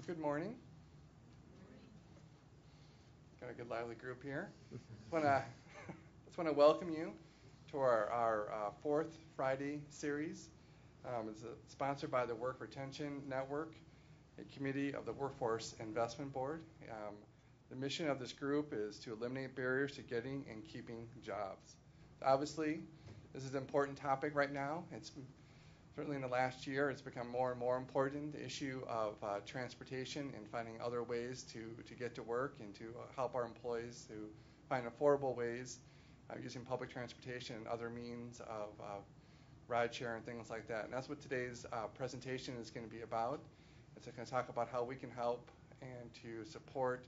Good morning. Got a good lively group here. Just want to welcome you to our fourth Friday series. It's sponsored by the Work Retention Network, a committee of the Workforce Investment Board. The mission of this group is to eliminate barriers to getting and keeping jobs. Obviously, this is an important topic right now. It's certainly in the last year, it's become more and more important, the issue of transportation and finding other ways to get to work and to help our employees to find affordable ways using public transportation and other means of rideshare and things like that. And that's what today's presentation is going to be about. It's going to talk about how we can help and to support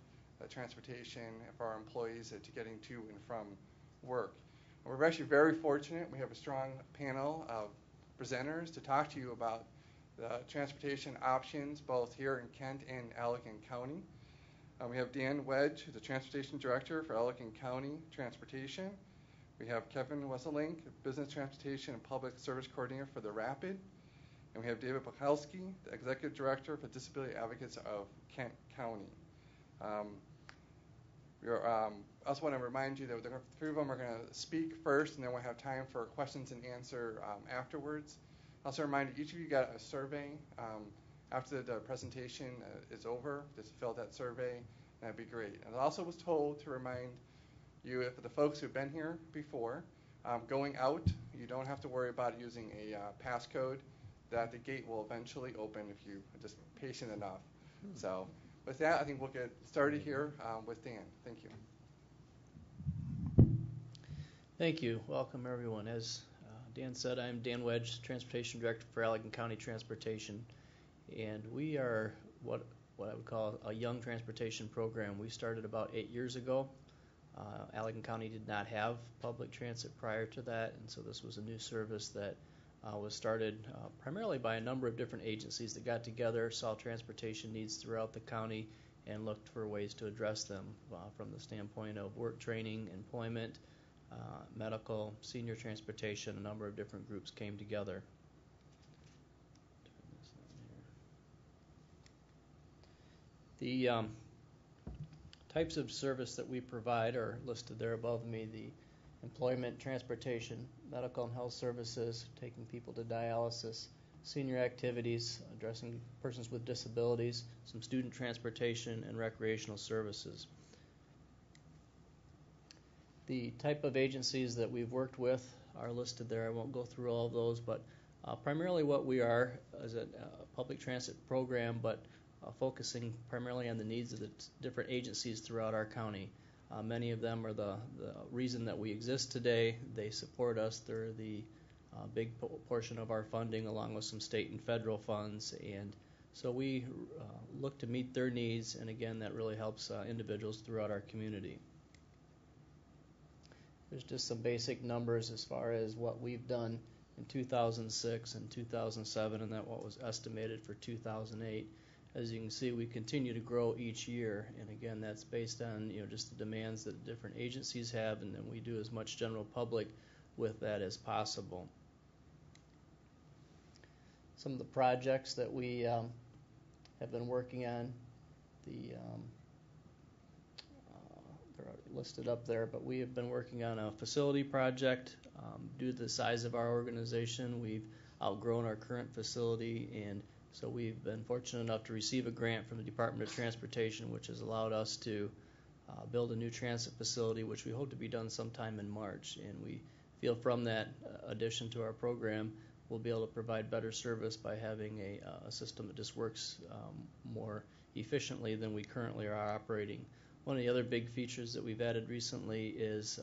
transportation for our employees to getting to and from work. And we're actually very fortunate. We have a strong panel of presenters to talk to you about the transportation options both here in Kent and Allegan County. We have Dan Wedge, who's the Transportation Director for Allegan County Transportation. We have Kevin Wisselink, Business Transportation and Public Service Coordinator for the Rapid. And we have David Bulkowski, the Executive Director for Disability Advocates of Kent County. I also want to remind you that the three of them are going to speak first, and then we'll have time for questions and answer afterwards. Also remind you, each of you got a survey after the presentation is over. Just fill out that survey, and that'd be great. And I also was told to remind you, for the folks who've been here before, going out, you don't have to worry about using a passcode. That the gate will eventually open if you are just patient enough. So with that, I think we'll get started here with Dan. Thank you. Thank you. Welcome, everyone. As Dan said, I'm Dan Wedge, Transportation Director for Allegan County Transportation, and we are what I would call a young transportation program. We started about 8 years ago. Allegan County did not have public transit prior to that, and so this was a new service that was started primarily by a number of different agencies that got together, saw transportation needs throughout the county, and looked for ways to address them from the standpoint of work training, employment, medical, senior transportation. A number of different groups came together. The types of service that we provide are listed there above me. The employment, transportation, medical and health services, taking people to dialysis, senior activities, addressing persons with disabilities, some student transportation, and recreational services. The type of agencies that we've worked with are listed there. I won't go through all of those, but primarily what we are is a public transit program, but focusing primarily on the needs of the different agencies throughout our county. Many of them are the reason that we exist today. They support us. They're the big portion of our funding, along with some state and federal funds. And so we look to meet their needs, and again, that really helps individuals throughout our community. There's just some basic numbers as far as what we've done in 2006 and 2007, and that what was estimated for 2008. As you can see, we continue to grow each year, and again, that's based on just the demands that different agencies have, and then we do as much general public with that as possible. Some of the projects that we have been working on, they're listed up there, but we have been working on a facility project. Due to the size of our organization, we've outgrown our current facility, and so we've been fortunate enough to receive a grant from the Department of Transportation, which has allowed us to build a new transit facility, which we hope to be done sometime in March. And we feel from that addition to our program, we'll be able to provide better service by having a system that just works more efficiently than we currently are operating. One of the other big features that we've added recently is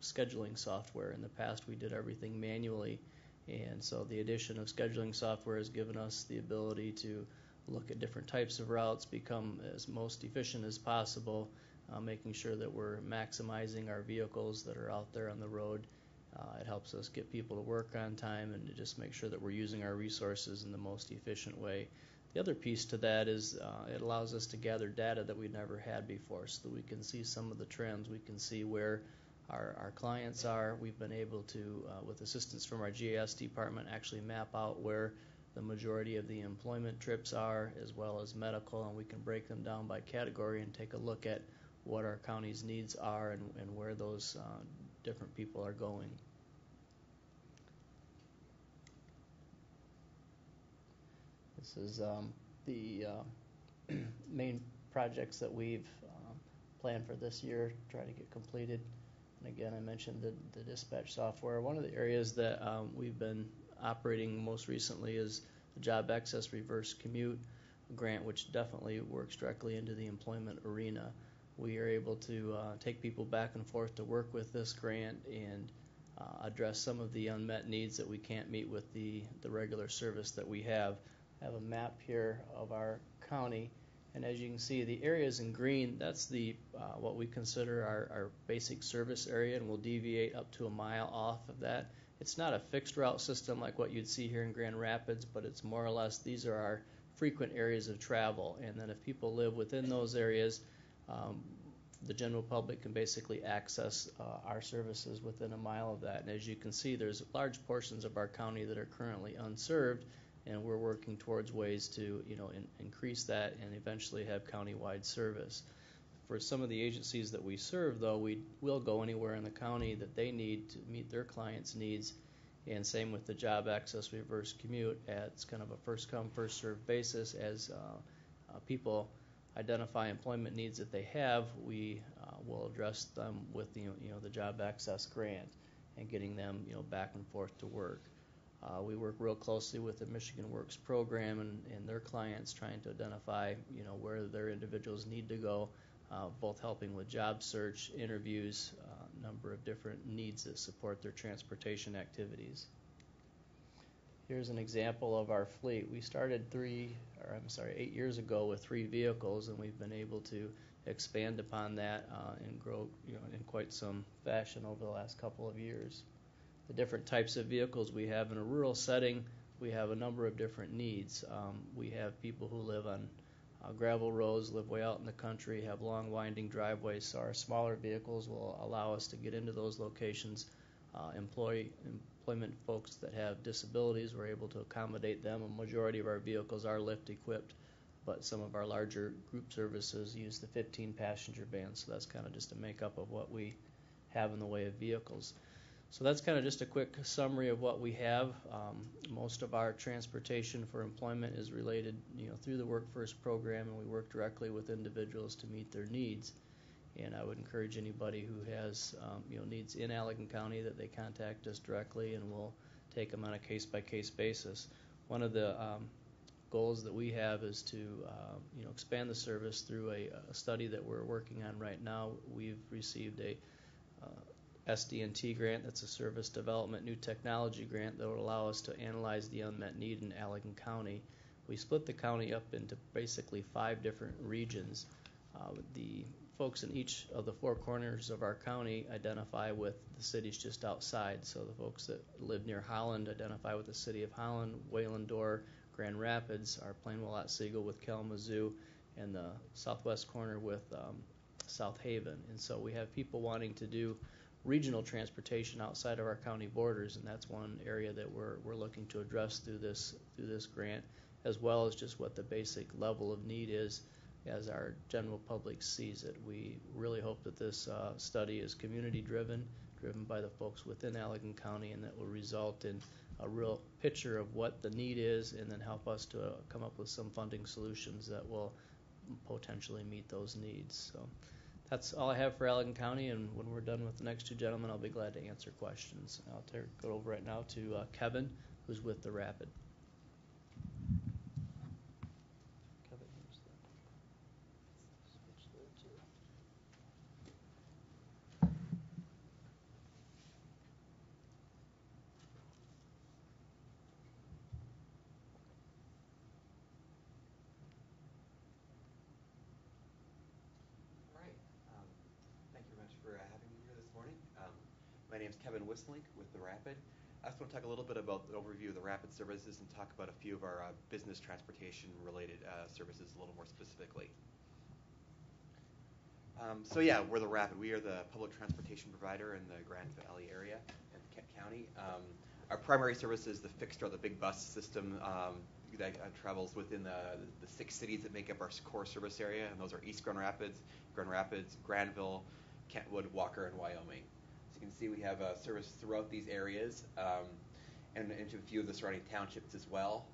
scheduling software. In the past, we did everything manually. And so the addition of scheduling software has given us the ability to look at different types of routes, become as most efficient as possible, making sure that we're maximizing our vehicles that are out there on the road. It helps us get people to work on time and to just make sure that we're using our resources in the most efficient way. The other piece to that is it allows us to gather data that we've never had before, so that we can see some of the trends. We can see where our clients are. We've been able to, with assistance from our GIS department, actually map out where the majority of the employment trips are, as well as medical, and we can break them down by category and take a look at what our county's needs are and where those different people are going. This is the main projects that we've planned for this year, try to get completed. And again, I mentioned the dispatch software. One of the areas that we've been operating most recently is the Job Access Reverse Commute grant, which definitely works directly into the employment arena. We are able to take people back and forth to work with this grant and address some of the unmet needs that we can't meet with the regular service that we have. I have a map here of our county, and as you can see, the areas in green, that's the what we consider our basic service area, and we'll deviate up to a mile off of that. It's not a fixed route system like what you'd see here in Grand Rapids, but it's more or less these are our frequent areas of travel, and then if people live within those areas, the general public can basically access our services within a mile of that. And as you can see, there's large portions of our county that are currently unserved, and we're working towards ways to increase that and eventually have countywide service. For some of the agencies that we serve, though, we will go anywhere in the county that they need to meet their clients' needs, and same with the Job Access Reverse Commute. It's kind of a first-come, first-served basis. As people identify employment needs that they have, we will address them with the Job Access Grant and getting them back and forth to work. We work real closely with the Michigan Works program and their clients, trying to identify where their individuals need to go, both helping with job search, interviews, a number of different needs that support their transportation activities. Here's an example of our fleet. We started 8 years ago with 3 vehicles, and we've been able to expand upon that and grow in quite some fashion over the last couple of years. The different types of vehicles we have in a rural setting, we have a number of different needs. We have people who live on gravel roads, live way out in the country, have long winding driveways, so our smaller vehicles will allow us to get into those locations. Employment folks that have disabilities, we're able to accommodate them. A majority of our vehicles are lift equipped, but some of our larger group services use the 15-passenger van, so that's kind of just a makeup of what we have in the way of vehicles. So that's kind of just a quick summary of what we have. Most of our transportation for employment is related, through the Work First program, and we work directly with individuals to meet their needs. And I would encourage anybody who has, needs in Allegan County that they contact us directly, and we'll take them on a case-by-case basis. One of the goals that we have is to, expand the service through a study that we're working on right now. We've received a SD&T grant, that's a Service Development New Technology grant that will allow us to analyze the unmet need in Allegan County. We split the county up into basically 5 different regions. The folks in each of the 4 corners of our county identify with the cities just outside. So the folks that live near Holland identify with the city of Holland, Waylandor, Grand Rapids, our Plainwell Otsego with Kalamazoo, and the southwest corner with South Haven. And so we have people wanting to do regional transportation outside of our county borders, and that's one area that we're looking to address through this grant, as well as just what the basic level of need is as our general public sees it. We really hope that this study is community driven by the folks within Allegan County, and that will result in a real picture of what the need is, and then help us to come up with some funding solutions that will potentially meet those needs. So that's all I have for Allegan County, and when we're done with the next 2 gentlemen, I'll be glad to answer questions. I'll go over right now to Kevin, who's with the Rapid. Kevin, here's the switch there too. For having me here this morning. My name is Kevin Wisselink with the Rapid. I just want to talk a little bit about the overview of the Rapid services and talk about a few of our business transportation related services a little more specifically. We're the Rapid. We are the public transportation provider in the Grand Valley area and Kent County. our primary service is the fixed route, the big bus system that travels within the 6 cities that make up our core service area, and those are East Grand Rapids, Granville, Kentwood, Walker, and Wyoming. So you can see we have service throughout these areas and into a few of the surrounding townships as well.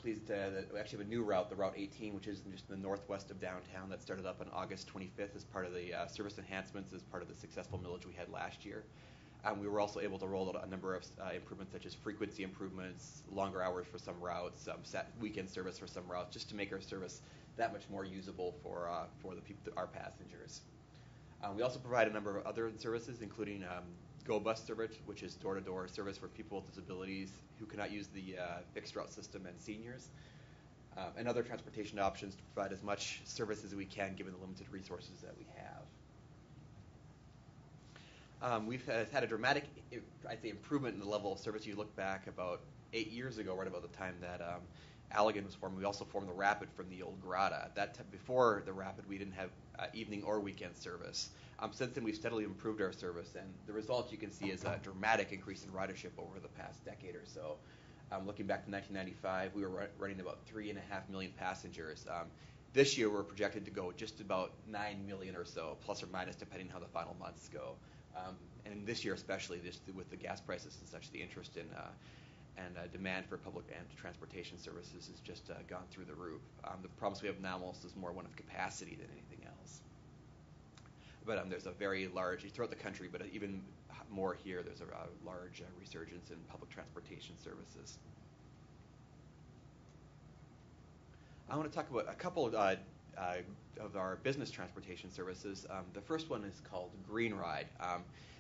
Pleased that we actually have a new route, the Route 18, which is just in the northwest of downtown, that started up on August 25th as part of the service enhancements, as part of the successful millage we had last year. We were also able to roll out a number of improvements, such as frequency improvements, longer hours for some routes, set weekend service for some routes, just to make our service that much more usable for our passengers. We also provide a number of other services, including Go Bus service, which is door-to-door service for people with disabilities who cannot use the fixed route system, and seniors, and other transportation options to provide as much service as we can given the limited resources that we have. We've had a dramatic, I'd say, improvement in the level of service. You look back about 8 years ago, right about the time that Allegan was formed. We also formed the Rapid from the old Grata. Before the Rapid, we didn't have evening or weekend service. Since then, we've steadily improved our service, and the result you can see is a dramatic increase in ridership over the past decade or so. Looking back to 1995, we were running about 3.5 million passengers. This year, we're projected to go just about 9 million or so, plus or minus, depending on how the final months go. And this year especially, just with the gas prices and such, the interest in and demand for public and transportation services has just gone through the roof. The problems we have now almost is more one of capacity than anything else. But there's a very large, throughout the country, but even more here, there's a large resurgence in public transportation services. I want to talk about a couple of our business transportation services. The first one is called Green Ride.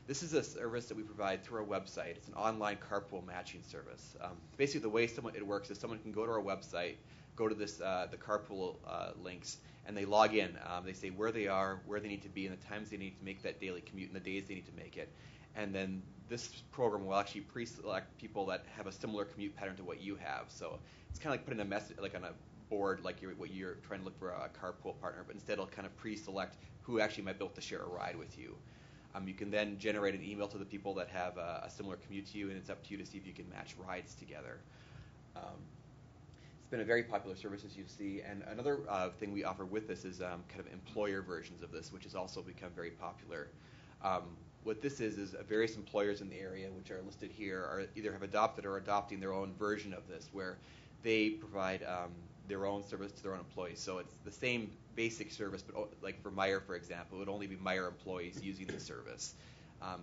This is a service that we provide through our website. It's an online carpool matching service. Basically, the way it works is someone can go to our website, go to the carpool links, and they log in. They say where they are, where they need to be, and the times they need to make that daily commute, and the days they need to make it. And then this program will actually pre-select people that have a similar commute pattern to what you have. So it's kind of like putting a message, like on a board, like what you're trying to look for a carpool partner, but instead it'll kind of pre-select who actually might be able to share a ride with you. You can then generate an email to the people that have a similar commute to you, and it's up to you to see if you can match rides together. It's been a very popular service, as you see, and another thing we offer with this is kind of employer versions of this, which has also become very popular. What this is various employers in the area, which are listed here, are either have adopted or adopting their own version of this, where they provide their own service to their own employees. So it's the same basic service, but like for Meijer, for example, it would only be Meijer employees using the service.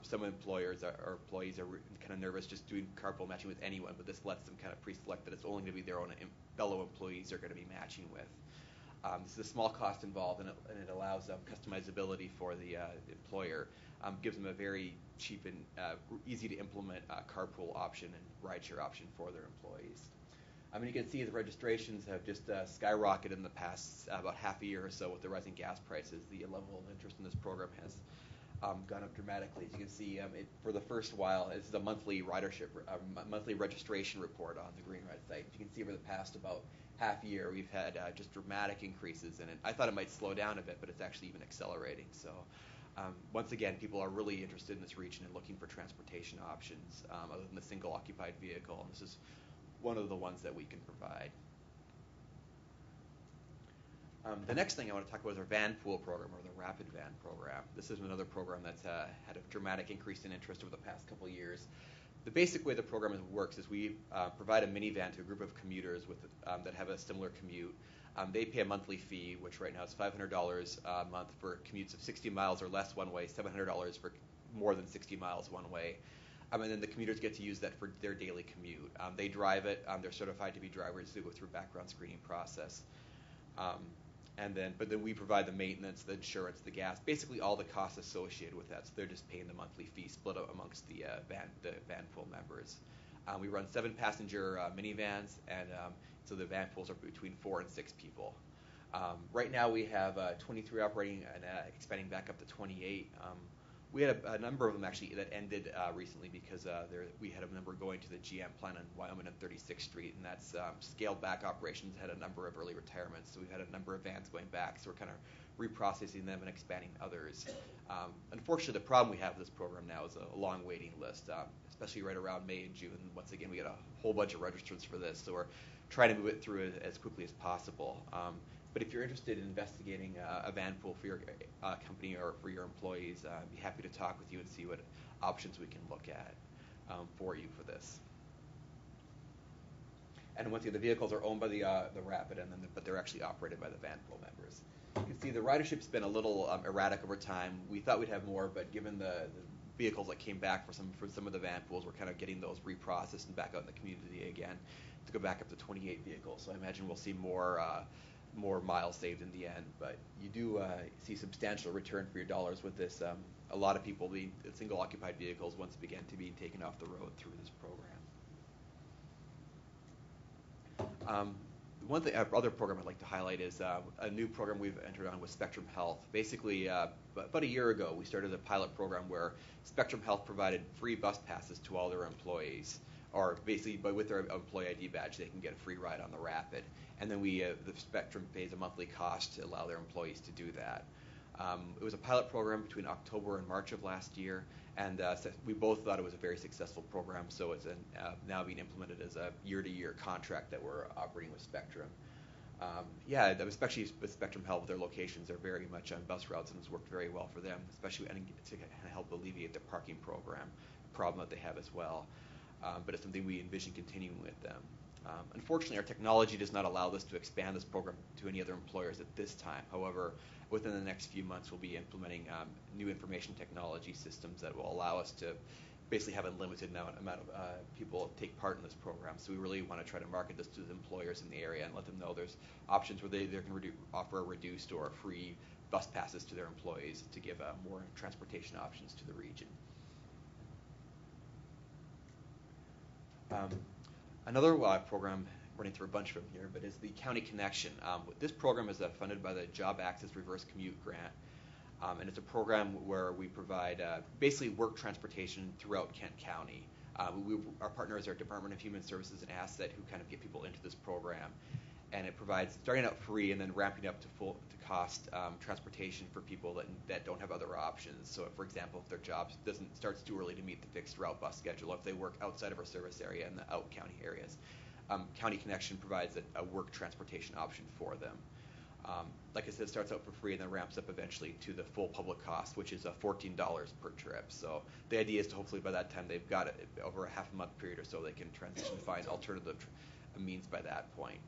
Some employers or employees are kind of nervous just doing carpool matching with anyone, but this lets them kind of pre-select that it's only going to be their own fellow employees they're going to be matching with. This is a small cost involved, and it allows customizability for the employer. Gives them a very cheap and easy to implement carpool option and rideshare option for their employees. You can see the registrations have just skyrocketed in the past about half a year or so with the rising gas prices. The level of interest in this program has gone up dramatically. As you can see, for the first while, this is a monthly monthly registration report on the Green Ride site. You can see over the past about half year, we've had just dramatic increases in it. I thought it might slow down a bit, but it's actually even accelerating. So once again, people are really interested in this region and looking for transportation options other than the single occupied vehicle. And this is one of the ones that we can provide. The next thing I want to talk about is our van pool program, or the Rapid Van program. This is another program that's had a dramatic increase in interest over the past couple of years. The basic way the program works is we provide a minivan to a group of commuters that have a similar commute. They pay a monthly fee, which right now is $500 a month for commutes of 60 miles or less one way, $700 for more than 60 miles one way. And then the commuters get to use that for their daily commute. They drive it. They're certified to be drivers. They go through a background screening process. But then we provide the maintenance, the insurance, the gas, basically all the costs associated with that. So they're just paying the monthly fee split up amongst the van pool members. We run 7-passenger minivans, and so the van pools are between 4 and 6 people. Right now we have 23 operating and expanding back up to 28. We had a number of them actually that ended recently because we had a number going to the GM plant in Wyoming on 36th Street, and that's scaled back operations, had a number of early retirements. So we've had a number of vans going back, so we're kind of reprocessing them and expanding others. Unfortunately, the problem we have with this program now is a long waiting list. especially right around May and June. Once again, we get a whole bunch of registrants for this, so we're trying to move it through as quickly as possible. But if you're interested in investigating a van pool for your company or for your employees, I'd be happy to talk with you and see what options we can look at for you for this. And once again, the vehicles are owned by the Rapid, but they're actually operated by the van pool members. You can see the ridership's been a little erratic over time. We thought we'd have more, but given the vehicles that came back for some of the van pools, we're kind of getting those reprocessed and back out in the community again to go back up to 28 vehicles. So I imagine we'll see more miles saved in the end. But you do see substantial return for your dollars with this. A lot of people, the single-occupied vehicles, once began to be taken off the road through this program. One thing, other program I'd like to highlight is a new program we've entered on with Spectrum Health. Basically, about a year ago, we started a pilot program where Spectrum Health provided free bus passes to all their employees, or basically, but with their employee ID badge, they can get a free ride on the Rapid. And then the Spectrum pays a monthly cost to allow their employees to do that. It was a pilot program between October and March of last year, and we both thought it was a very successful program, so it's now being implemented as a year-to-year contract that we're operating with Spectrum. Especially with Spectrum Health, their locations are very much on bus routes, and it's worked very well for them, especially to help alleviate the parking problem that they have as well. But it's something we envision continuing with them. Unfortunately, our technology does not allow us to expand this program to any other employers at this time. However, within the next few months, we'll be implementing new information technology systems that will allow us to basically have a limited amount of people take part in this program. So we really want to try to market this to the employers in the area and let them know there's options where they can offer a reduced or free bus passes to their employees to give more transportation options to the region. Another program, running through a bunch from here, but is the County Connection. This program is funded by the Job Access Reverse Commute Grant, and it's a program where we provide basically work transportation throughout Kent County. Our partners are Department of Human Services and Asset, who kind of get people into this program, and it provides starting out free and then ramping up to cost transportation for people that don't have other options. So, for example, if their job starts too early to meet the fixed route bus schedule, if they work outside of our service area in the out county areas, County Connection provides a work transportation option for them. Like I said, it starts out for free and then ramps up eventually to the full public cost, which is $14 per trip. So the idea is to hopefully by that time they've got it over a half a month period or so, they can transition and find alternative means by that point.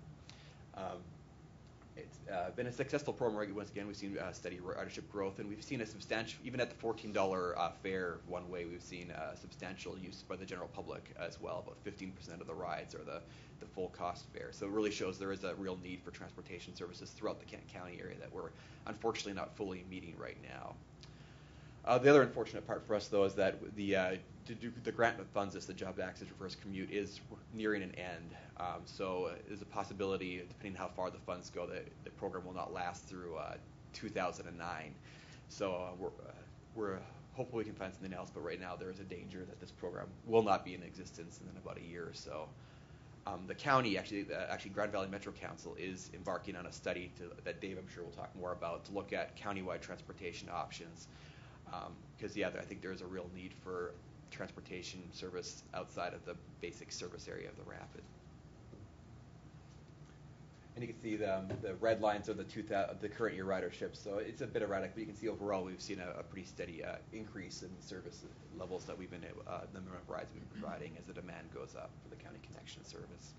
It's been a successful program. Once again, we've seen steady ridership growth, and we've seen a substantial, even at the $14 fare one way, we've seen substantial use by the general public as well. About 15% of the rides are the full cost fare. So it really shows there is a real need for transportation services throughout the Kent County area that we're unfortunately not fully meeting right now. The other unfortunate part for us, though, is that the grant that funds us, the Job Access Reverse Commute, is nearing an end. So there's a possibility, depending on how far the funds go, that the program will not last through 2009. So we're hopeful we can find something else, but right now there is a danger that this program will not be in existence in about a year or so. The county, actually Grand Valley Metro Council is embarking on a study that Dave, I'm sure, will talk more about, to look at countywide transportation options. Because, I think there is a real need for transportation service outside of the basic service area of the Rapid. And you can see the red lines are the current year ridership. So it's a bit erratic, but you can see overall we've seen a pretty steady increase in service levels that we've been the number of rides we've been providing as the demand goes up for the County Connection service.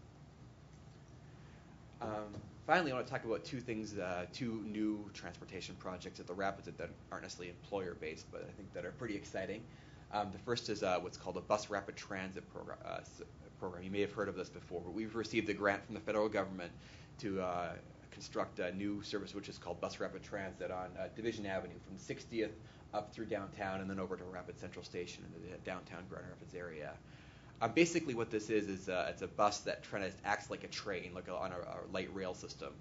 Finally, I want to talk about two new transportation projects at the Rapids that aren't necessarily employer-based, but I think that are pretty exciting. The first is what's called a Bus Rapid Transit program. You may have heard of this before, but we've received a grant from the federal government to construct a new service which is called Bus Rapid Transit on Division Avenue from 60th up through downtown and then over to Rapid Central Station in the downtown Grand Rapids area. Basically what this is it's a bus that acts like a train, like on a light rail system,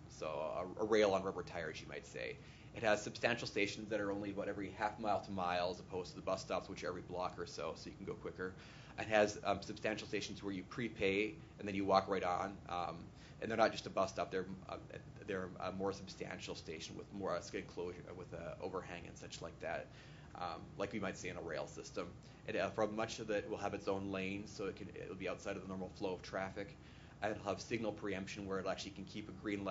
so a rail on rubber tires, you might say. It has substantial stations that are only about every half mile to mile, as opposed to the bus stops, which are every block or so you can go quicker. It has substantial stations where you prepay and then you walk right on, and they're not just a bus stop, they're a more substantial station with more skid closure, with overhang and such like that. like we might see in a rail system. For much of it, will have its own lanes, so it'll be outside of the normal flow of traffic. It'll have signal preemption where it actually can keep a green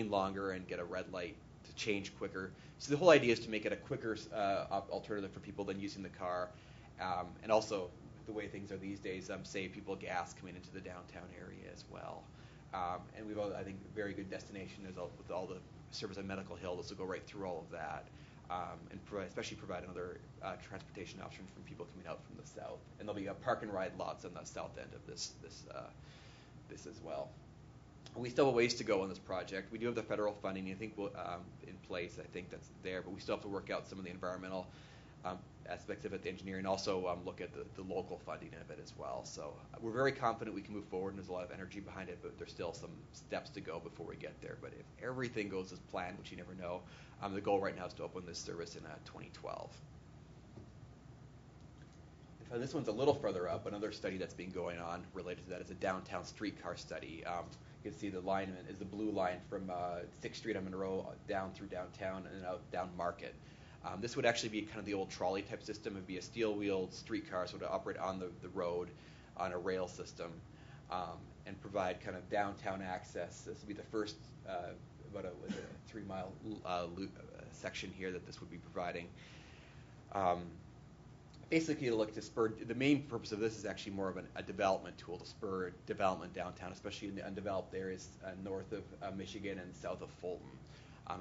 longer and get a red light to change quicker. So the whole idea is to make it a quicker alternative for people than using the car, and also the way things are these days, save people gas coming into the downtown area as well. And we've, I think, a very good destination with all the service on Medical Hill. This will go right through all of that, and especially provide another transportation option from people coming out from the south. And there'll be park and ride lots on the south end of this as well. We still have a ways to go on this project. We do have the federal funding, I think, in place. I think that's there, but we still have to work out some of the environmental aspects of it, the engineering, also look at the local funding of it as well. So we're very confident we can move forward, and there's a lot of energy behind it, but there's still some steps to go before we get there. But if everything goes as planned, which you never know, the goal right now is to open this service in 2012. This one's a little further up. Another study that's been going on related to that is a downtown streetcar study. You can see the alignment is the blue line from 6th Street on Monroe down through downtown and out down Market. This would actually be kind of the old trolley type system. It would be a steel-wheeled streetcar, so it would operate on the road on a rail system, and provide kind of downtown access. This would be the first about a 3-mile section here that this would be providing. Basically, to look to spur, the main purpose of this is actually more of a development tool to spur development downtown, especially in the undeveloped areas north of Michigan and south of Fulton.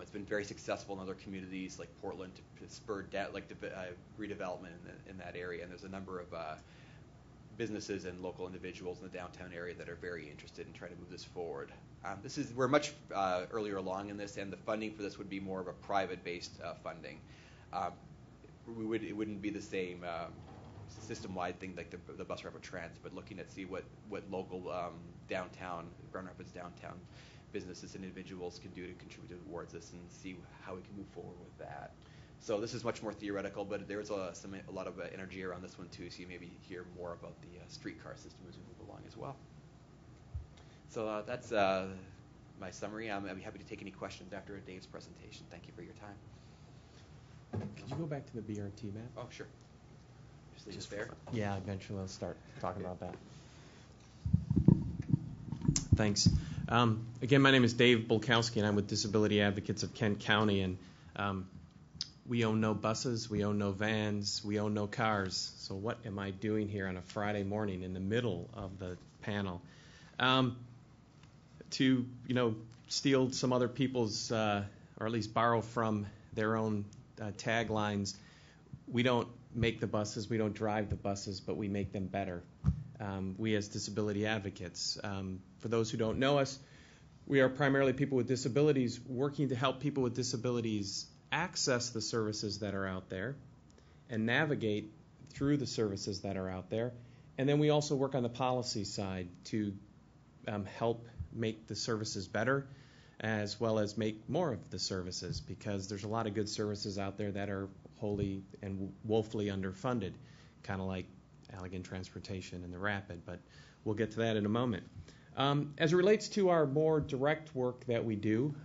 It's been very successful in other communities like Portland to spur redevelopment in that area, and there's a number of businesses and local individuals in the downtown area that are very interested in trying to move this forward. We're much earlier along in this, and the funding for this would be more of a private-based funding. It wouldn't be the same system-wide thing like the bus rapid transit, but looking at see what local downtown, Grand Rapids downtown businesses and individuals can do to contribute towards this, and see how we can move forward with that. So this is much more theoretical, but there's a lot of energy around this one too, so you maybe hear more about the streetcar system as we move along as well. So that's my summary. I'd be happy to take any questions after Dave's presentation. Thank you for your time. Could you go back to the BRT map? Oh, sure. Just leave it there. Yeah, eventually I'll start talking about that. Thanks. Again, my name is Dave Bulkowski, and I'm with Disability Advocates of Kent County. And we own no buses, we own no vans, we own no cars. So what am I doing here on a Friday morning in the middle of the panel? To steal some other people's, or at least borrow from their own taglines. We don't make the buses, we don't drive the buses, but we make them better. We as disability advocates. For those who don't know us, we are primarily people with disabilities working to help people with disabilities access the services that are out there and navigate through the services that are out there. And then we also work on the policy side to help make the services better, as well as make more of the services, because there's a lot of good services out there that are wholly and woefully underfunded, kind of like Allegan Transportation and the Rapid, but we'll get to that in a moment. As it relates to our more direct work that we do,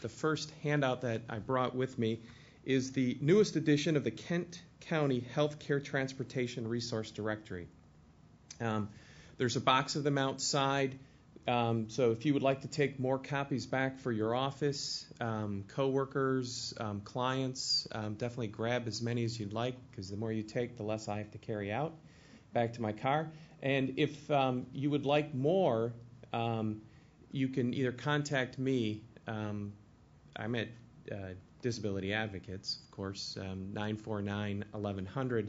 the first handout that I brought with me is the newest edition of the Kent County Healthcare Transportation Resource Directory. There's a box of them outside. So if you would like to take more copies back for your office, coworkers, clients, definitely grab as many as you'd like, because the more you take, the less I have to carry out back to my car. And if you would like more, you can either contact me. I'm at Disability Advocates, of course, 949-1100,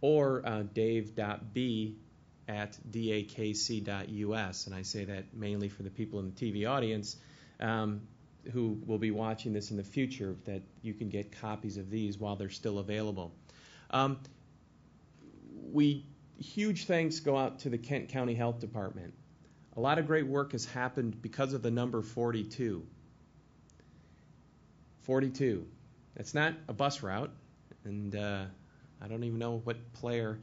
or dave.b@dakc.us, and I say that mainly for the people in the TV audience who will be watching this in the future, that you can get copies of these while they're still available. Huge thanks go out to the Kent County Health Department. A lot of great work has happened because of the number 42. 42. That's not a bus route, and I don't even know what player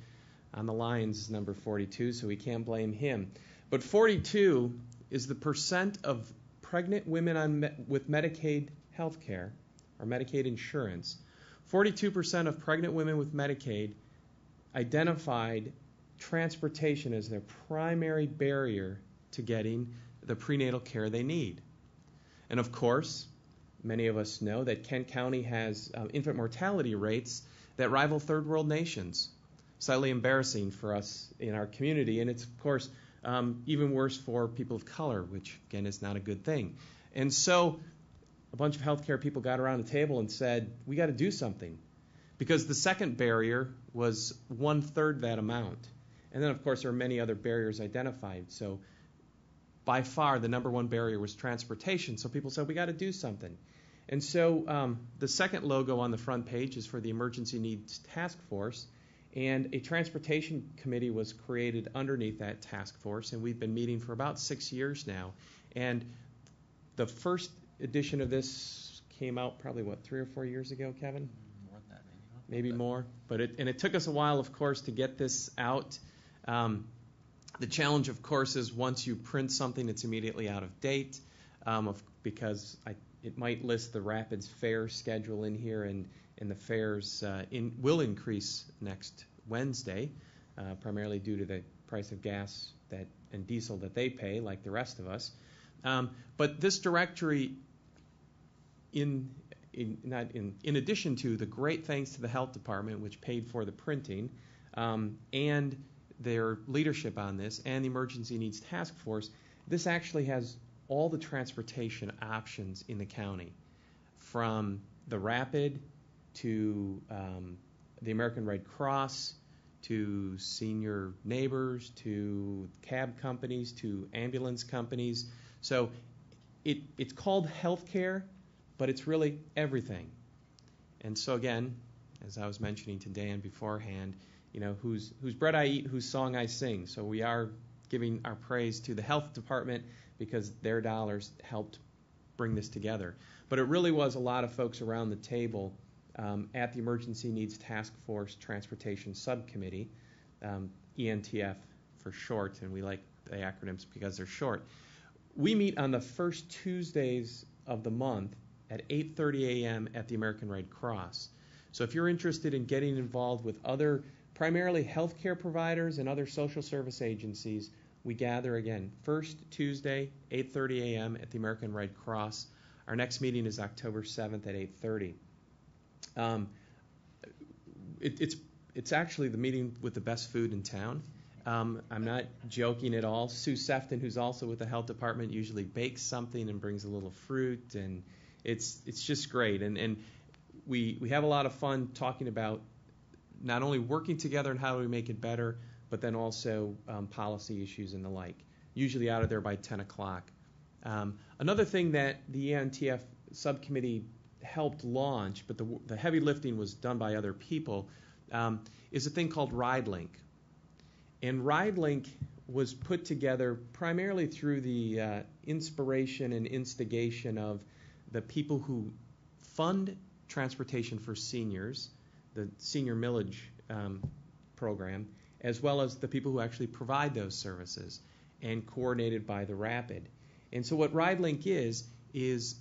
on the Lions number 42, so we can't blame him. But 42 is the percent of pregnant women with Medicaid health care or Medicaid insurance 42% of pregnant women with Medicaid identified transportation as their primary barrier to getting the prenatal care they need. And of course, many of us know that Kent County has infant mortality rates that rival third world nations. Slightly embarrassing for us in our community, and it's of course even worse for people of color, which again is not a good thing. And so a bunch of healthcare people got around the table and said, we got to do something, because the second barrier was 1/3 that amount. And then of course there are many other barriers identified. So by far the number one barrier was transportation. So people said, we got to do something. And so the second logo on the front page is for the Emergency Needs Task Force, and a transportation committee was created underneath that task force, and we've been meeting for about 6 years now. And the first edition of this came out probably, 3 or 4 years ago, Kevin? More than that, maybe. Maybe more. But it took us a while, of course, to get this out. The challenge, of course, is once you print something, it's immediately out of date because it might list the Rapids fare schedule in here, and the fares will increase next Wednesday, primarily due to the price of gas and diesel that they pay, like the rest of us. But this directory, in addition to the great thanks to the health department, which paid for the printing, and their leadership on this, and the Emergency Needs Task Force, this actually has all the transportation options in the county, from the Rapid to the American Red Cross to senior neighbors to cab companies to ambulance companies. So it's called healthcare, but it's really everything. And so again, as I was mentioning to Dan beforehand, whose bread I eat, whose song I sing. So we are giving our praise to the health department because their dollars helped bring this together. But it really was a lot of folks around the table at the Emergency Needs Task Force Transportation Subcommittee, ENTF for short, and we like the acronyms because they're short. We meet on the first Tuesdays of the month at 8:30 a.m. at the American Red Cross. So if you're interested in getting involved with other primarily healthcare providers and other social service agencies, we gather again first Tuesday, 8:30 a.m. at the American Red Cross. Our next meeting is October 7th at 8:30. It's actually the meeting with the best food in town. I'm not joking at all. Sue Sefton, who's also with the health department, usually bakes something and brings a little fruit, and it's just great. And we have a lot of fun talking about not only working together and how do we make it better, but then also policy issues and the like, usually out of there by 10 o'clock. Another thing that the ENTF subcommittee helped launch, but the heavy lifting was done by other people, is a thing called RideLink. And RideLink was put together primarily through the inspiration and instigation of the people who fund transportation for seniors, the senior millage program, as well as the people who actually provide those services, and coordinated by the Rapid. And so what RideLink is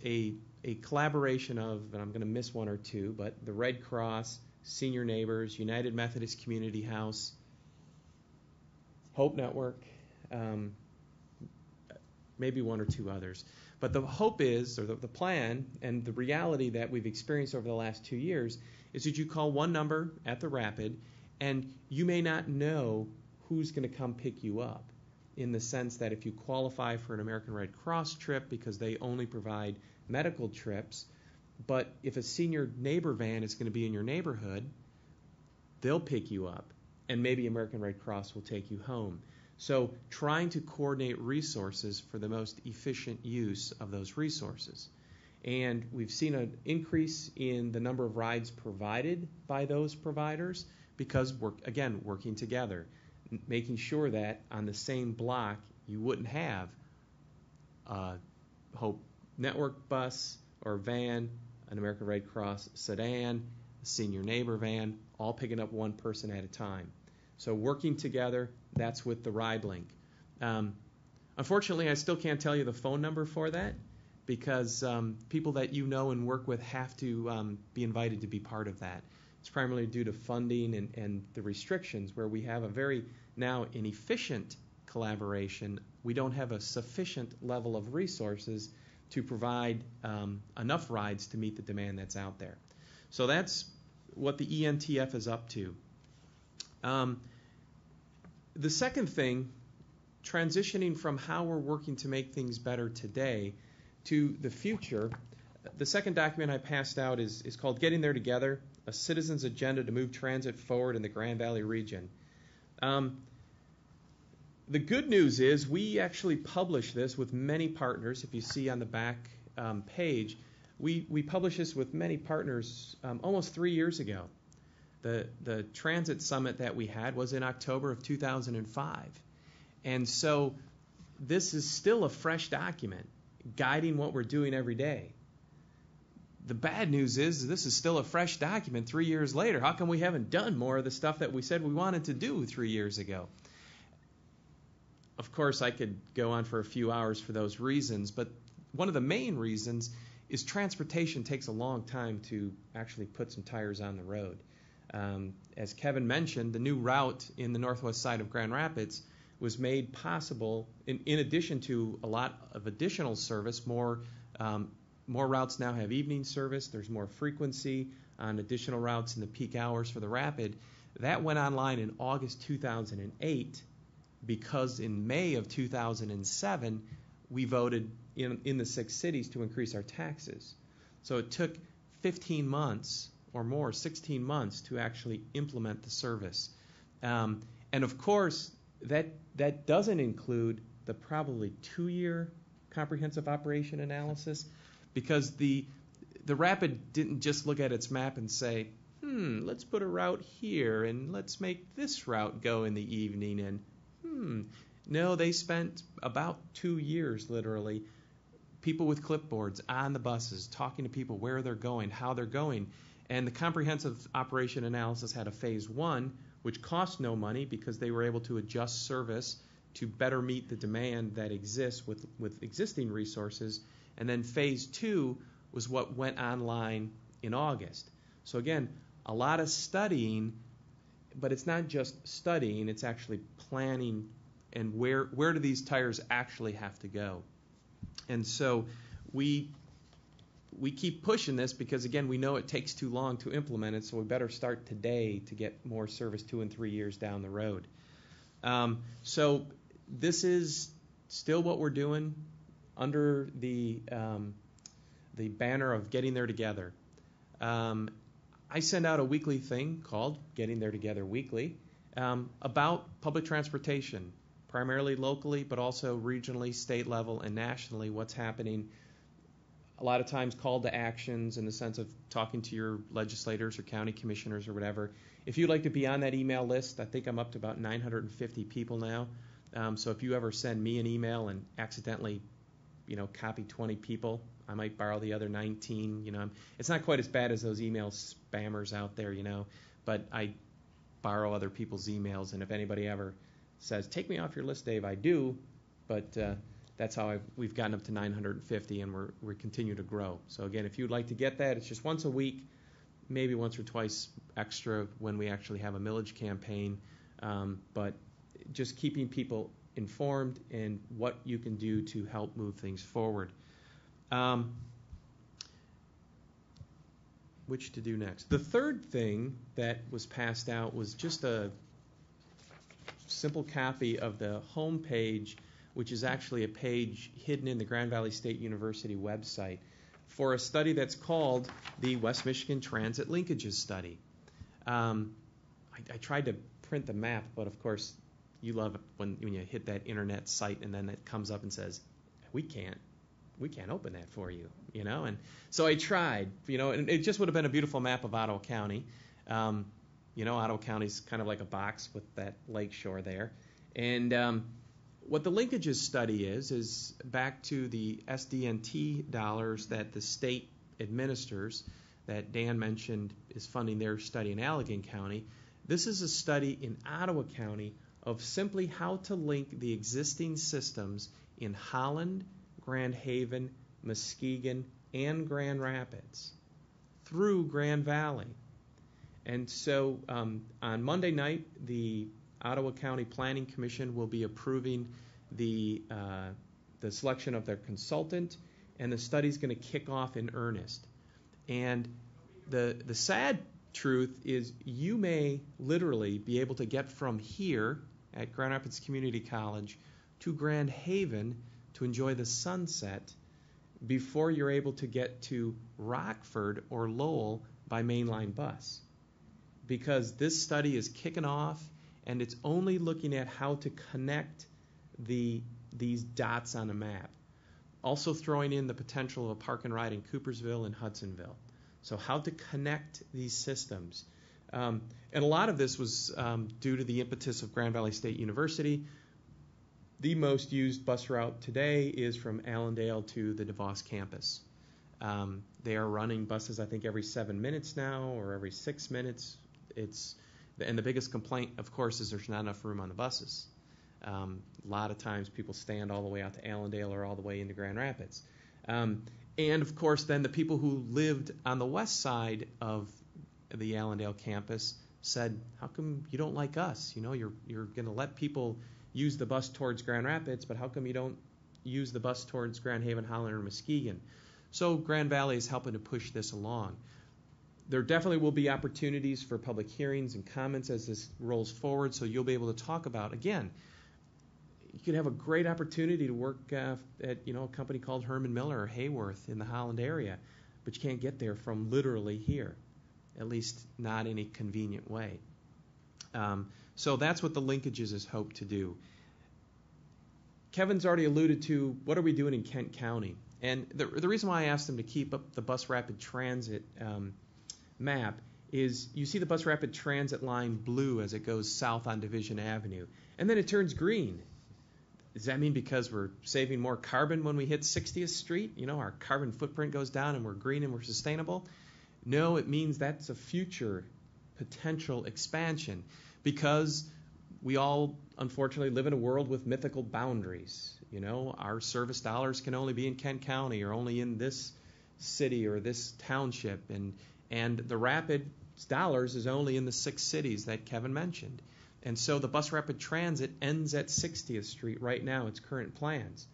a collaboration of, and I'm going to miss one or two, but the Red Cross, Senior Neighbors, United Methodist Community House, Hope Network, maybe one or two others. But the hope is, or the plan, and the reality that we've experienced over the last 2 years, is that you call one number at the Rapid, and you may not know who's going to come pick you up, in the sense that if you qualify for an American Red Cross trip because they only provide medical trips, but if a senior neighbor van is going to be in your neighborhood, they'll pick you up, and maybe American Red Cross will take you home. So trying to coordinate resources for the most efficient use of those resources. And we've seen an increase in the number of rides provided by those providers because we're, again, working together, making sure that on the same block you wouldn't have a Hope Network bus or van, an American Red Cross sedan, a senior neighbor van, all picking up one person at a time. So working together, that's with the RideLink. Unfortunately, I still can't tell you the phone number for that because people that you know and work with have to be invited to be part of that. It's primarily due to funding and the restrictions where we have a very now inefficient collaboration. We don't have a sufficient level of resources to provide enough rides to meet the demand that's out there. So that's what the ENTF is up to. The second thing, transitioning from how we're working to make things better today to the future, the second document I passed out is called Getting There Together, a Citizen's Agenda to Move Transit Forward in the Grand Valley Region. The good news is we actually published this with many partners. If you see on the back page, we published this with many partners almost 3 years ago. The transit summit that we had was in October of 2005. And so this is still a fresh document guiding what we're doing every day. The bad news is this is still a fresh document 3 years later. How come we haven't done more of the stuff that we said we wanted to do 3 years ago? Of course, I could go on for a few hours for those reasons, but one of the main reasons is transportation takes a long time to actually put some tires on the road. As Kevin mentioned, the new route in the northwest side of Grand Rapids was made possible in addition to a lot of additional service. More routes now have evening service. There's more frequency on additional routes in the peak hours for the Rapid. That went online in August 2008 because in May of 2007 we voted in the 6 cities to increase our taxes. So it took 15 months or more, 16 months to actually implement the service. And of course, that doesn't include the probably 2-year comprehensive operation analysis, because the Rapid didn't just look at its map and say, let's put a route here and let's make this route go in the evening, and no, they spent about 2 years literally, people with clipboards on the buses, talking to people where they're going, how they're going. And the comprehensive operation analysis had a phase 1, which cost no money because they were able to adjust service to better meet the demand that exists with existing resources. And then phase 2 was what went online in August. So again, a lot of studying, but it's not just studying, it's actually planning and where do these tires actually have to go. And so we keep pushing this because, again, we know it takes too long to implement it, so we better start today to get more service 2 and 3 years down the road. So this is still what we're doing under the banner of Getting There Together. I send out a weekly thing called Getting There Together Weekly about public transportation, primarily locally, but also regionally, state level, and nationally, what's happening. A lot of times call to actions in the sense of talking to your legislators or county commissioners or whatever. If you'd like to be on that email list, I think I'm up to about 950 people now. So if you ever send me an email and accidentally, copy 20 people, I might borrow the other 19. It's not quite as bad as those email spammers out there, but I borrow other people's emails, and if anybody ever says, take me off your list, Dave, I do, but that's how we've gotten up to 950, and we continue to grow. So again, if you'd like to get that, it's just once a week, maybe once or twice extra when we actually have a millage campaign, but just keeping people informed in what you can do to help move things forward. Which to do next? The third thing that was passed out was just a simple copy of the home page, which is actually a page hidden in the Grand Valley State University website, for a study that's called the West Michigan Transit Linkages Study. I tried to print the map, but of course you love it when you hit that internet site and then it comes up and says, we can't open that for you, and so I tried, and it just would have been a beautiful map of Ottawa County. Ottawa County's kind of like a box with that lake shore there. And what the linkages study is back to the SDNT dollars that the state administers, that Dan mentioned is funding their study in Allegan County. This is a study in Ottawa County of simply how to link the existing systems in Holland, Grand Haven, Muskegon, and Grand Rapids through Grand Valley. And so on Monday night, the Ottawa County Planning Commission will be approving the selection of their consultant, and the study's going to kick off in earnest. And the sad truth is you may literally be able to get from here at Grand Rapids Community College to Grand Haven to enjoy the sunset before you're able to get to Rockford or Lowell by mainline bus. Because this study is kicking off, and it's only looking at how to connect these dots on a map. Also throwing in the potential of a park and ride in Coopersville and Hudsonville. So how to connect these systems. And a lot of this was due to the impetus of Grand Valley State University. The most used bus route today is from Allendale to the DeVos campus. They are running buses, I think, every 7 minutes now or every 6 minutes. And the biggest complaint, of course, is there's not enough room on the buses. A lot of times people stand all the way out to Allendale or all the way into Grand Rapids. And, of course, then the people who lived on the west side of the Allendale campus said, how come you don't like us? You know, you're going to let people use the bus towards Grand Rapids, but how come you don't use the bus towards Grand Haven, Holland, or Muskegon? So Grand Valley is helping to push this along. There definitely will be opportunities for public hearings and comments as this rolls forward, so you'll be able to talk about, again, you could have a great opportunity to work at a company called Herman Miller or Hayworth in the Holland area, but you can't get there from literally here, at least not in a convenient way. So that's what the linkages is hoped to do. Kevin's already alluded to what are we doing in Kent County, and the reason why I asked him to keep up the bus rapid transit map is you see the bus rapid transit line blue as it goes south on Division Avenue, and then it turns green. Does that mean because we're saving more carbon when we hit 60th Street? You know, our carbon footprint goes down and we're green and we're sustainable? No, it means that's a future potential expansion because we all, unfortunately, live in a world with mythical boundaries. You know, our service dollars can only be in Kent County or only in this city or this township, and the rapid dollars is only in the 6 cities that Kevin mentioned. And so the bus rapid transit ends at 60th Street right now, its current plans.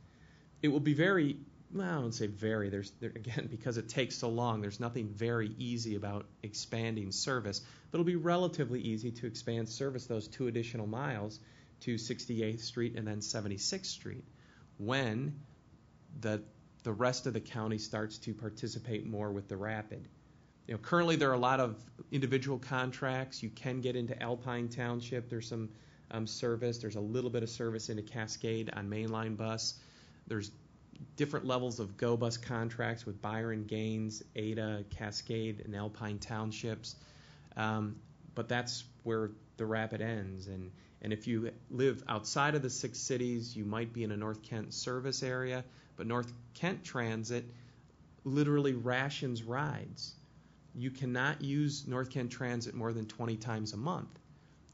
It will be very, well, I won't say very, again, because it takes so long, there's nothing very easy about expanding service, but it'll be relatively easy to expand service those 2 additional miles to 68th Street and then 76th Street when the rest of the county starts to participate more with the rapid. You know, currently there are a lot of individual contracts. You can get into Alpine Township. There's some service. There's a little bit of service into Cascade on mainline bus. There's different levels of GO bus contracts with Byron, Gaines, Ada, Cascade, and Alpine Townships. But that's where the rapid ends. And if you live outside of the 6 cities, you might be in a North Kent service area. But North Kent Transit literally rations rides. You cannot use North Kent Transit more than 20 times a month.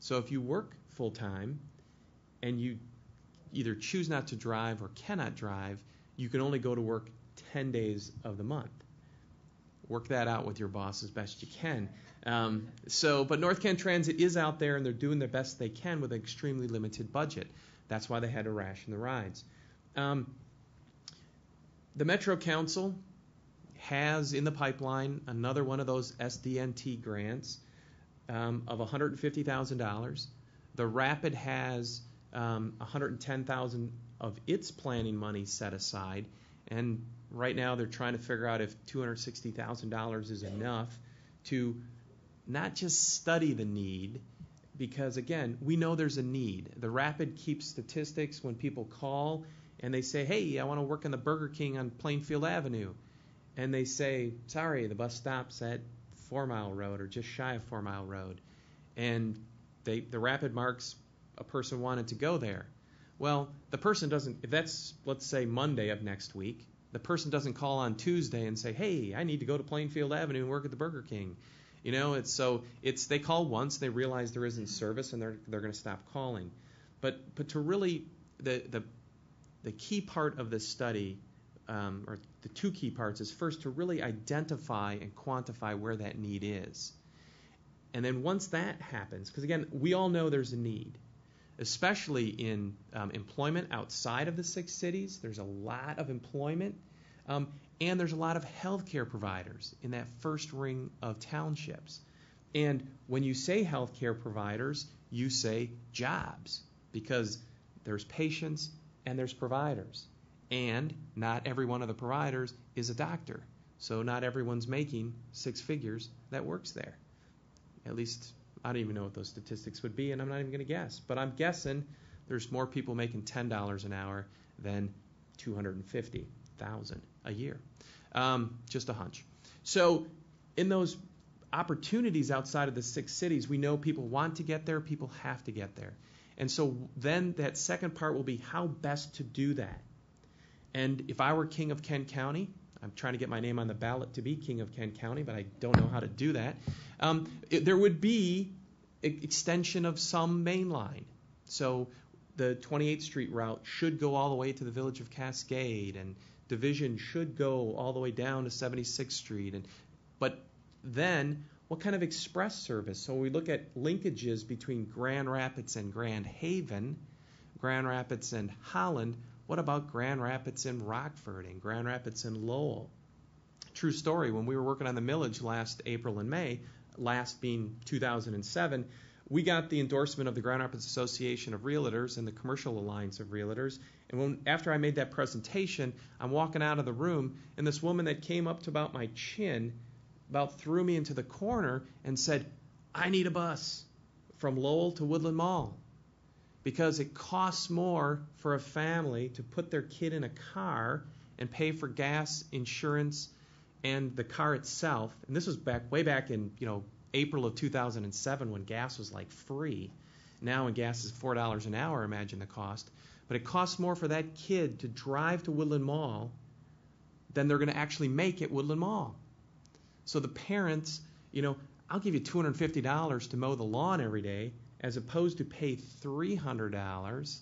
So if you work full-time and you either choose not to drive or cannot drive, you can only go to work 10 days of the month. Work that out with your boss as best you can. But North Kent Transit is out there, and they're doing the best they can with an extremely limited budget. That's why they had to ration the rides. The Metro Council has in the pipeline another one of those SDNT grants of $150,000. The Rapid has $110,000 of its planning money set aside, and right now they're trying to figure out if $260,000 is enough to not just study the need, because again, we know there's a need. The Rapid keeps statistics when people call and they say, hey, I want to work in the Burger King on Plainfield Avenue. And they say, sorry, the bus stops at 4 Mile Road or just shy of 4 Mile Road. And the Rapid marks a person wanted to go there. Well, the person doesn't, if that's, let's say, Monday of next week, the person doesn't call on Tuesday and say, hey, I need to go to Plainfield Avenue and work at the Burger King. You know, they call once, they realize there isn't service, and they're going to stop calling. But to really, the key part of this study or the two key parts, is first to really identify and quantify where that need is. And then once that happens, because again, we all know there's a need, especially in employment outside of the 6 cities. There's a lot of employment, and there's a lot of healthcare providers in that first ring of townships. And when you say healthcare providers, you say jobs, because there's patients and there's providers. And not every one of the providers is a doctor. So not everyone's making 6 figures that works there. At least I don't even know what those statistics would be, and I'm not even going to guess. But I'm guessing there's more people making $10 an hour than $250,000 a year. Just a hunch. So in those opportunities outside of the 6 cities, we know people want to get there, people have to get there. And so then that second part will be how best to do that. And if I were king of Kent County, I'm trying to get my name on the ballot to be king of Kent County, but I don't know how to do that. There would be extension of some main line. So the 28th Street route should go all the way to the village of Cascade, and Division should go all the way down to 76th Street. But then what kind of express service? So we look at linkages between Grand Rapids and Grand Haven, Grand Rapids and Holland. What about Grand Rapids and Rockford and Grand Rapids and Lowell? True story, when we were working on the millage last April and May, last being 2007, we got the endorsement of the Grand Rapids Association of Realtors and the Commercial Alliance of Realtors. And after I made that presentation, I'm walking out of the room, and this woman that came up to about my chin about threw me into the corner and said, I need a bus from Lowell to Woodland Mall, because it costs more for a family to put their kid in a car and pay for gas, insurance, and the car itself. And this was way back in April of 2007 when gas was like free. Now when gas is $4 an hour, imagine the cost. But it costs more for that kid to drive to Woodland Mall than they're going to actually make at Woodland Mall. So the parents, I'll give you $250 to mow the lawn every day, as opposed to pay $300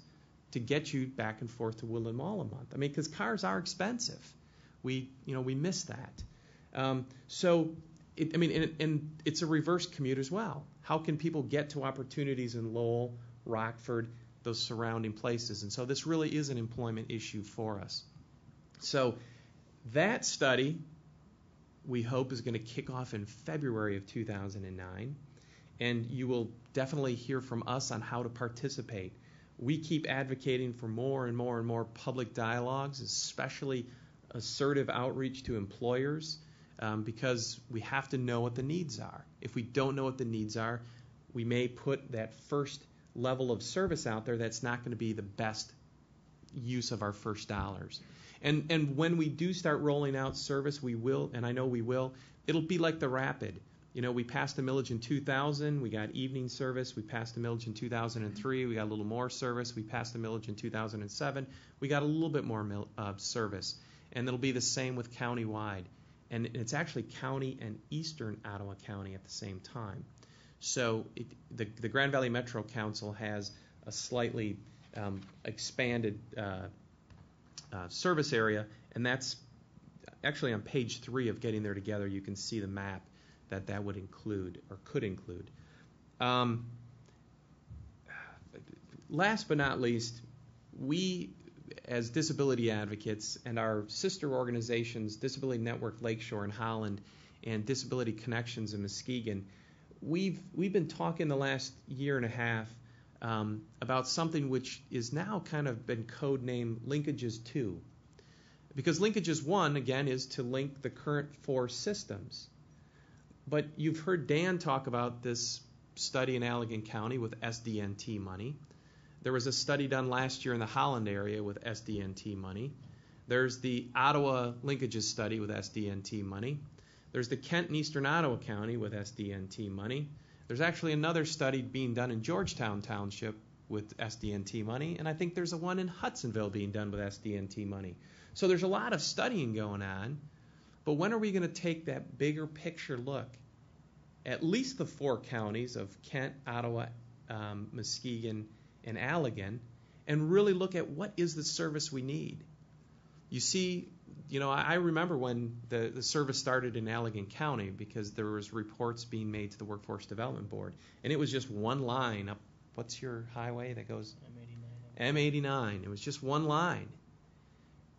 to get you back and forth to Woodland Mall a month. I mean, because cars are expensive. We miss that. It's a reverse commute as well. How can people get to opportunities in Lowell, Rockford, those surrounding places? And so this really is an employment issue for us. So that study, we hope, is going to kick off in February of 2009. And you will definitely hear from us on how to participate. We keep advocating for more and more and more public dialogues, especially assertive outreach to employers, because we have to know what the needs are. If we don't know what the needs are, we may put that first level of service out there that's not going to be the best use of our first dollars. And when we do start rolling out service, we will, and I know we will, it'll be like the Rapid. We passed the millage in 2000. We got evening service. We passed the millage in 2003. We got a little more service. We passed the millage in 2007. We got a little bit more service. And it'll be the same with countywide. And it's actually county and eastern Ottawa County at the same time. So the Grand Valley Metro Council has a slightly expanded service area, and that's actually on page 3 of Getting There Together. You can see the map that would include or could include. Last but not least, we as disability advocates and our sister organizations, Disability Network Lakeshore in Holland and Disability Connections in Muskegon, we've been talking the last year and a half about something which is now kind of been codenamed Linkages 2. Because Linkages 1, again, is to link the current 4 systems. But you've heard Dan talk about this study in Allegan County with SDNT money. There was a study done last year in the Holland area with SDNT money. There's the Ottawa linkages study with SDNT money. There's the Kent and Eastern Ottawa County with SDNT money. There's actually another study being done in Georgetown Township with SDNT money, and I think there's a one in Hudsonville being done with SDNT money. So there's a lot of studying going on. But when are we going to take that bigger picture look at least the 4 counties of Kent, Ottawa, Muskegon, and Allegan, and really look at what is the service we need? You see I remember when the service started in Allegan County because there was reports being made to the Workforce Development Board, and it was just one line up. What's your highway that goes? M89. It was just one line,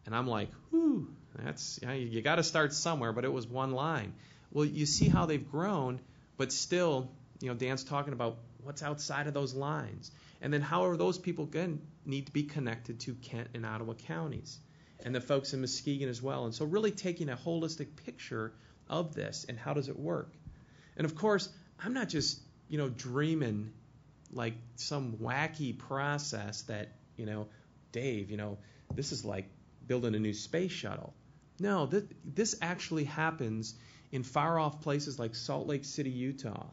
and I'm like, whew, that's you got to start somewhere, but it was one line. Well, you see how they've grown, but still, Dan's talking about what's outside of those lines, and then how are those people again need to be connected to Kent and Ottawa counties, and the folks in Muskegon as well. And so really taking a holistic picture of this and how does it work. And of course, I'm not just, dreaming like some wacky process that, Dave, this is like building a new space shuttle. No, this actually happens in far off places like Salt Lake City, Utah,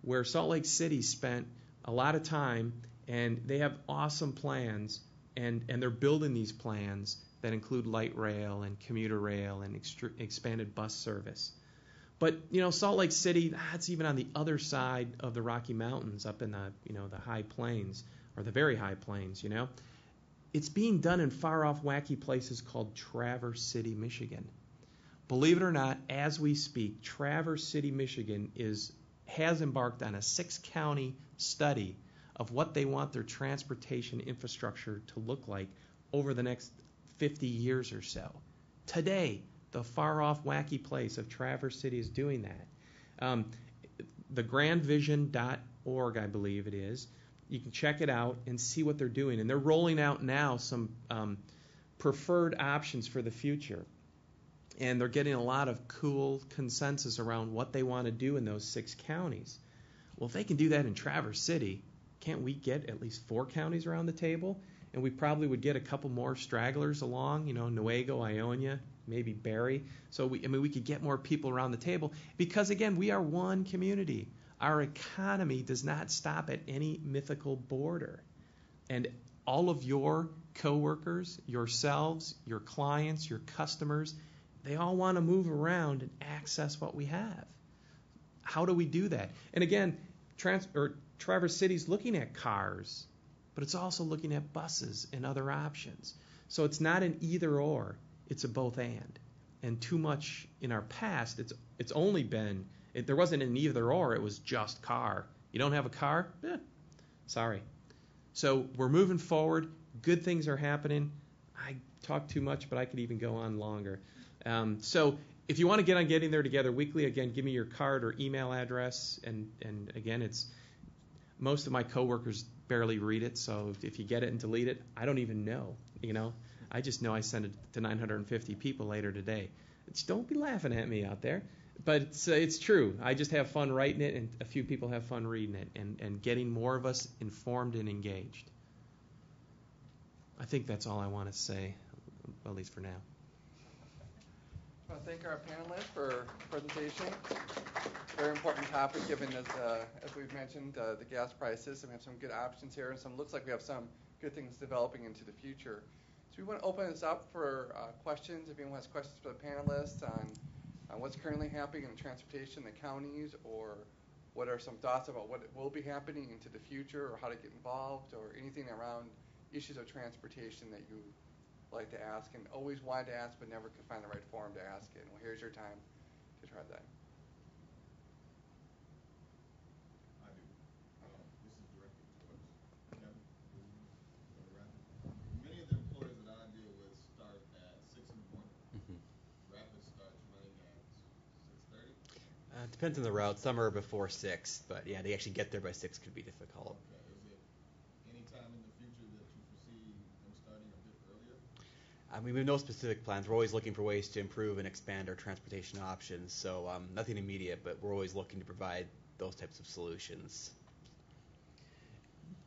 where Salt Lake City spent a lot of time and they have awesome plans and they're building these plans that include light rail and commuter rail and expanded bus service. But, Salt Lake City, that's even on the other side of the Rocky Mountains up in the, the high plains or the very high plains, It's being done in far off wacky places called Traverse City, Michigan. Believe it or not, as we speak, Traverse City, Michigan has embarked on a 6-county study of what they want their transportation infrastructure to look like over the next 50 years or so. Today, the far-off, wacky place of Traverse City is doing that. The grandvision.org, I believe it is. You can check it out and see what they're doing. And they're rolling out now some preferred options for the future. And they're getting a lot of cool consensus around what they want to do in those 6 counties. Well, if they can do that in Traverse City, can't we get at least 4 counties around the table? And we probably would get a couple more stragglers along, Newaygo, Ionia, maybe Barrie. So we could get more people around the table because, again, we are one community. Our economy does not stop at any mythical border. And all of your coworkers, yourselves, your clients, your customers, they all want to move around and access what we have. How do we do that? And again, Traverse City's looking at cars, but it's also looking at buses and other options. So it's not an either or, it's a both and. And too much in our past, it's only been, there wasn't an either or, it was just car. You don't have a car? Sorry. So we're moving forward, good things are happening. I talk too much, but I could even go on longer. So if you want to get on Getting There Together Weekly, again, give me your card or email address. And again, most of my coworkers barely read it, so if you get it and delete it, I don't even know, I just know I sent it to 950 people later today. Just don't be laughing at me out there. But it's true. I just have fun writing it, and a few people have fun reading it, and getting more of us informed and engaged. I think that's all I want to say, at least for now. I want to thank our panelists for presentation. Very important topic given as we've mentioned, the gas prices, and we have some good options here, and looks like we have some good things developing into the future. So we want to open this up for questions. If anyone has questions for the panelists on what's currently happening in transportation in the counties, or what are some thoughts about what will be happening into the future, or how to get involved, or anything around issues of transportation that you like to ask and always wanted to ask but never could find the right forum to ask it. Well, here's your time to try that. I do. This is directed towards Kevin for the Rapid. Many of the employees that I deal with start at 6 in the morning. Mm-hmm. Rapid starts running at 6:30. It depends on the route. Some are before 6, but yeah, they actually get there by 6 could be difficult. Okay. Is it any time in the future that you foresee them starting a bit earlier? We have no specific plans. We're always looking for ways to improve and expand our transportation options. So nothing immediate, but we're always looking to provide those types of solutions.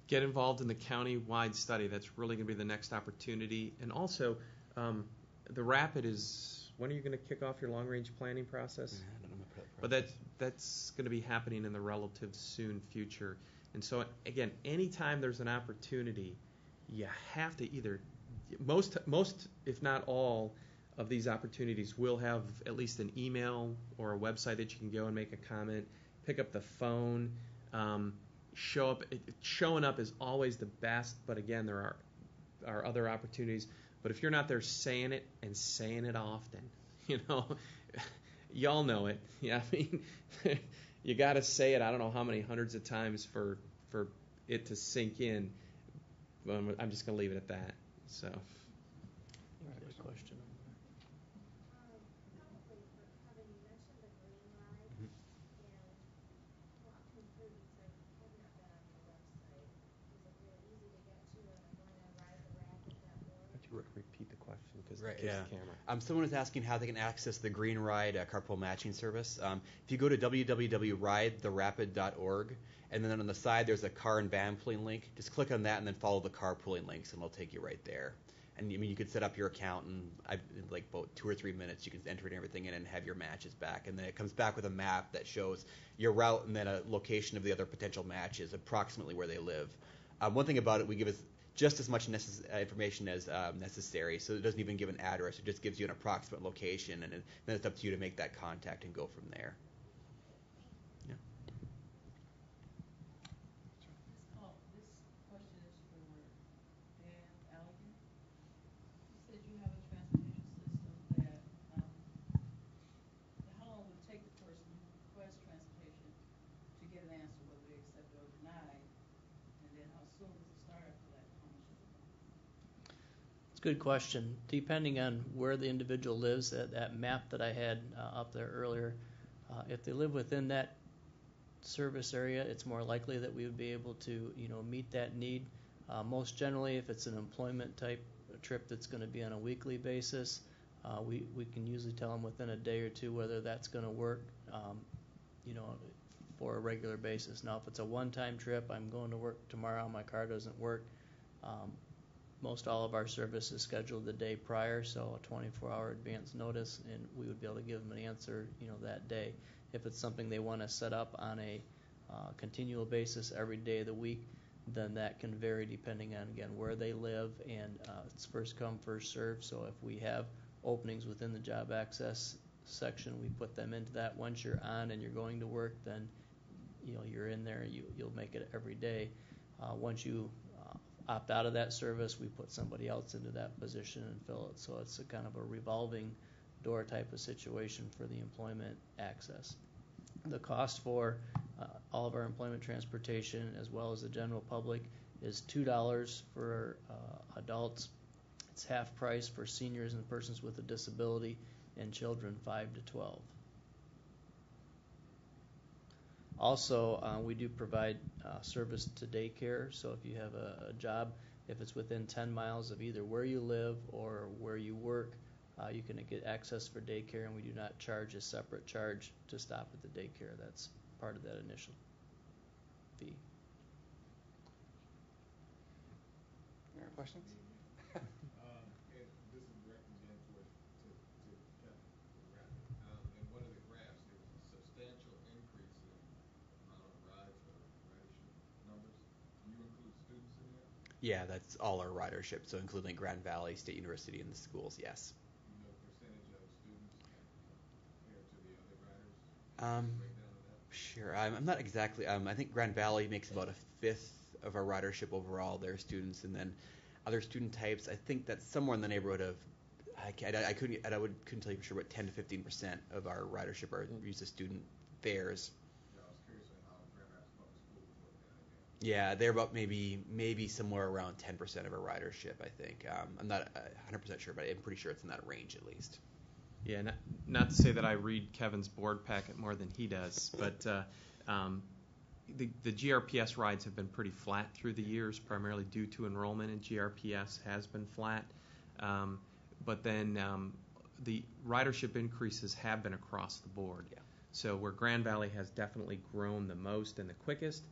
Get involved in the county-wide study. That's really going to be the next opportunity. And also, the Rapid is, when are you going to kick off your long-range planning process? I don't know. But that's going to be happening in the relative soon future. And so, again, anytime there's an opportunity, you have to either most, if not all, of these opportunities will have at least an email or a website that you can go and make a comment, pick up the phone, show up. Showing up is always the best, but again, there are other opportunities. But if you're not there saying it and saying it often, you know, y'all know it. Yeah, I mean, you got to say it. I don't know how many hundreds of times for it to sink in. I'm just going to leave it at that. So. You had a question over there. Probably for Kevin, you mentioned the green ride, and walk me through because I have not been on your website. Is it real easy to get to, and I'm going on ridetheRapid.org? Could you repeat the question because Right, there's yeah. the camera. Someone was asking how they can access the Green Ride carpool matching service. If you go to www.ridetheRapid.org, and then on the side there's a car and van pooling link, just click on that and then follow the carpooling links, and it'll take you right there. And I mean, you could set up your account in like about 2 or 3 minutes. You can enter everything in and have your matches back, and then it comes back with a map that shows your route and then a location of the other potential matches, approximately where they live. One thing about it, we give us just as much information as necessary, so it doesn't even give an address. It just gives you an approximate location, and then it's up to you to make that contact and go from there. Yeah. This question is for Dan Allegan. You said you have a transportation system that, how long would it take the person who requests transportation to get an answer whether they accept it or deny? And then how soon does it start after that? How much is it going to be? It's a good question. Depending on where the individual lives, that map that I had up there earlier, if they live within that service area, it's more likely that we would be able to, meet that need. Most generally, if it's an employment type trip that's going to be on a weekly basis, we can usually tell them within a day or two whether that's going to work, for a regular basis. Now, if it's a one-time trip, I'm going to work tomorrow, my car doesn't work. Most all of our service is scheduled the day prior, so a 24-hour advance notice, and we would be able to give them an answer, that day. If it's something they want to set up on a continual basis every day of the week, then that can vary depending on, again, where they live, and it's first come, first served. So if we have openings within the job access section, we put them into that. Once you're on and you're going to work, then you're in there. You'll make it every day. Once you opt out of that service, we put somebody else into that position and fill it. So it's a kind of a revolving door type of situation for the employment access. The cost for all of our employment transportation, as well as the general public, is $2 for adults. It's half price for seniors and persons with a disability, and children 5 to 12. Also, we do provide service to daycare. So if you have a job, if it's within 10 miles of either where you live or where you work, you can get access for daycare, and we do not charge a separate charge to stop at the daycare. That's part of that initial fee. Any other questions? And this is directed again to Kevin with Rapid. In one of the graphs, there was a substantial increase in amount of rides or ridership numbers. Do you include students in that? Yeah, that's all our ridership, so including Grand Valley State University and the schools, yes. You know the percentage of students compared to the other riders? Breakdown of that? Sure. I'm not exactly. I think Grand Valley makes about a fifth of our ridership overall. Their students, and then other student types. I think that's somewhere in the neighborhood of. I couldn't tell you for sure, but 10 to 15% of our ridership are used as student fares. Yeah, I was curious on how Grand Rapids Public Schools work that again. Yeah, they're about maybe somewhere around 10% of our ridership. I think. I'm not 100% sure, but I'm pretty sure it's in that range at least. Yeah, not to say that I read Kevin's board packet more than he does, but the GRPS rides have been pretty flat through the years, primarily due to enrollment in GRPS has been flat. But then the ridership increases have been across the board. Yeah. So where Grand Valley has definitely grown the most and the quickest,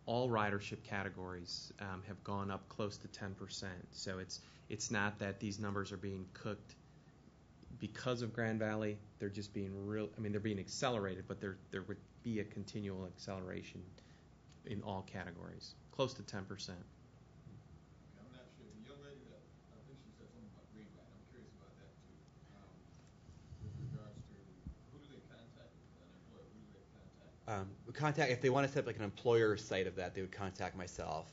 all ridership categories have gone up close to 10%. So it's not that these numbers are being cooked because of Grand Valley. They're just being they're being accelerated, but there would be a continual acceleration in all categories, close to 10%. Okay, I'm not sure. The young lady that, I think she said something about Green Ride. I'm curious about that too. With regards to who do they contact, an employer, who do they contact? Contact if they want to set up like an employer site of that, they would contact myself.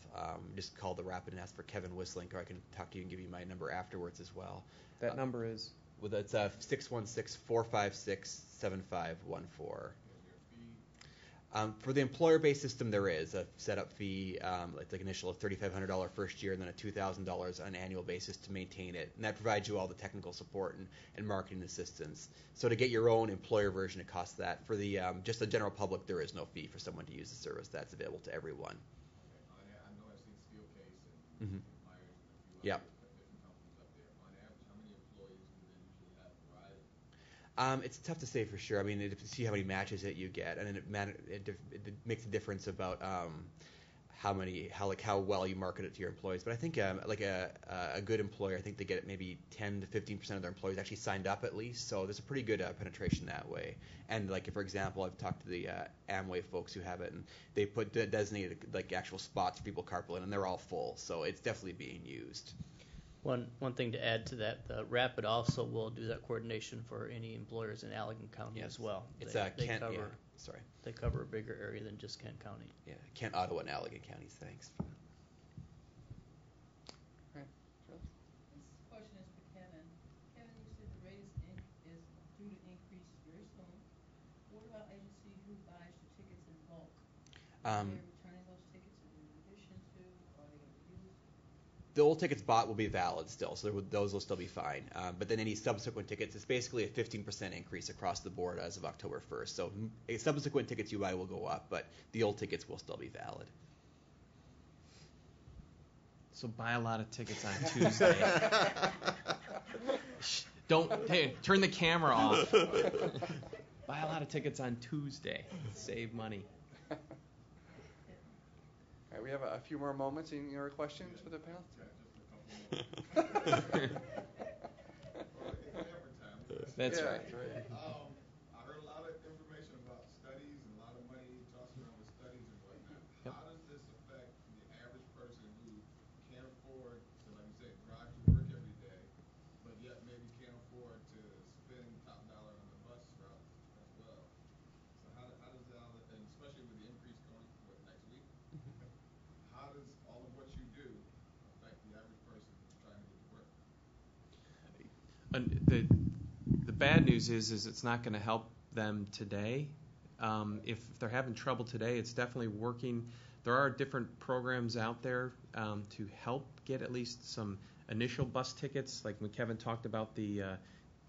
Just call the Rapid and ask for Kevin Wisselink, or I can talk to you and give you my number afterwards as well. That number is? Well, that's 616-456-7514. For the employer-based system, there is a setup fee. It's like initial $3,500 first year, and then a $2,000 on an annual basis to maintain it. And that provides you all the technical support and marketing assistance. So to get your own employer version, it costs that. For the just the general public, there is no fee for someone to use the service. That's available to everyone. Okay. I know I've seen Steelcase and Mm-hmm. Myers and a few Yep. other different companies up there. On average, how many employees do they usually have riding? It's tough to say for sure. I mean, see how many matches that you get, and then it makes a difference about how well you market it to your employees. But I think like a good employer, I think they get maybe 10 to 15% of their employees actually signed up at least. So there's a pretty good penetration that way. And like for example, I've talked to the Amway folks who have it, and they put designated like actual spots for people carpooling, and they're all full. So it's definitely being used. One thing to add to that, the Rapid also will do that coordination for any employers in Allegan County as well. It's they Kent. cover, Yeah, sorry. They cover a bigger area than just Kent County. Yeah, Kent, Ottawa, and Allegan counties. Thanks. Right. Sure. This question is for Kevin. Kevin, you said the rate is due to increase very soon. What about agency who buys the tickets in bulk? Are they returning those tickets in addition to, or are they going to use? The old tickets bought will be valid still, so those will still be fine. But then any subsequent tickets, it's basically a 15% increase across the board as of October 1st. So subsequent tickets you buy will go up, but the old tickets will still be valid. So buy a lot of tickets on Tuesday. Turn the camera off. Buy a lot of tickets on Tuesday. Save money. All right, we have a few more moments. Any other questions for the panel? Yeah, just a couple more. Well, it's hammer time. That's Yeah, right. that's right. I heard a lot of information about studies and a lot of money tossed around with studies and whatnot. Yep. How does this affect the average person who can't afford to, like you said, drive to work every day, but yet maybe can't afford to spend top dollar on the bus route as well? So how does all that, and especially with the increase going, next week? How does all of what you do affect the average person who's trying to get to work? And the bad news is it's not going to help them today. If they're having trouble today, it's definitely working. There are different programs out there to help get at least some initial bus tickets, like when Kevin talked about the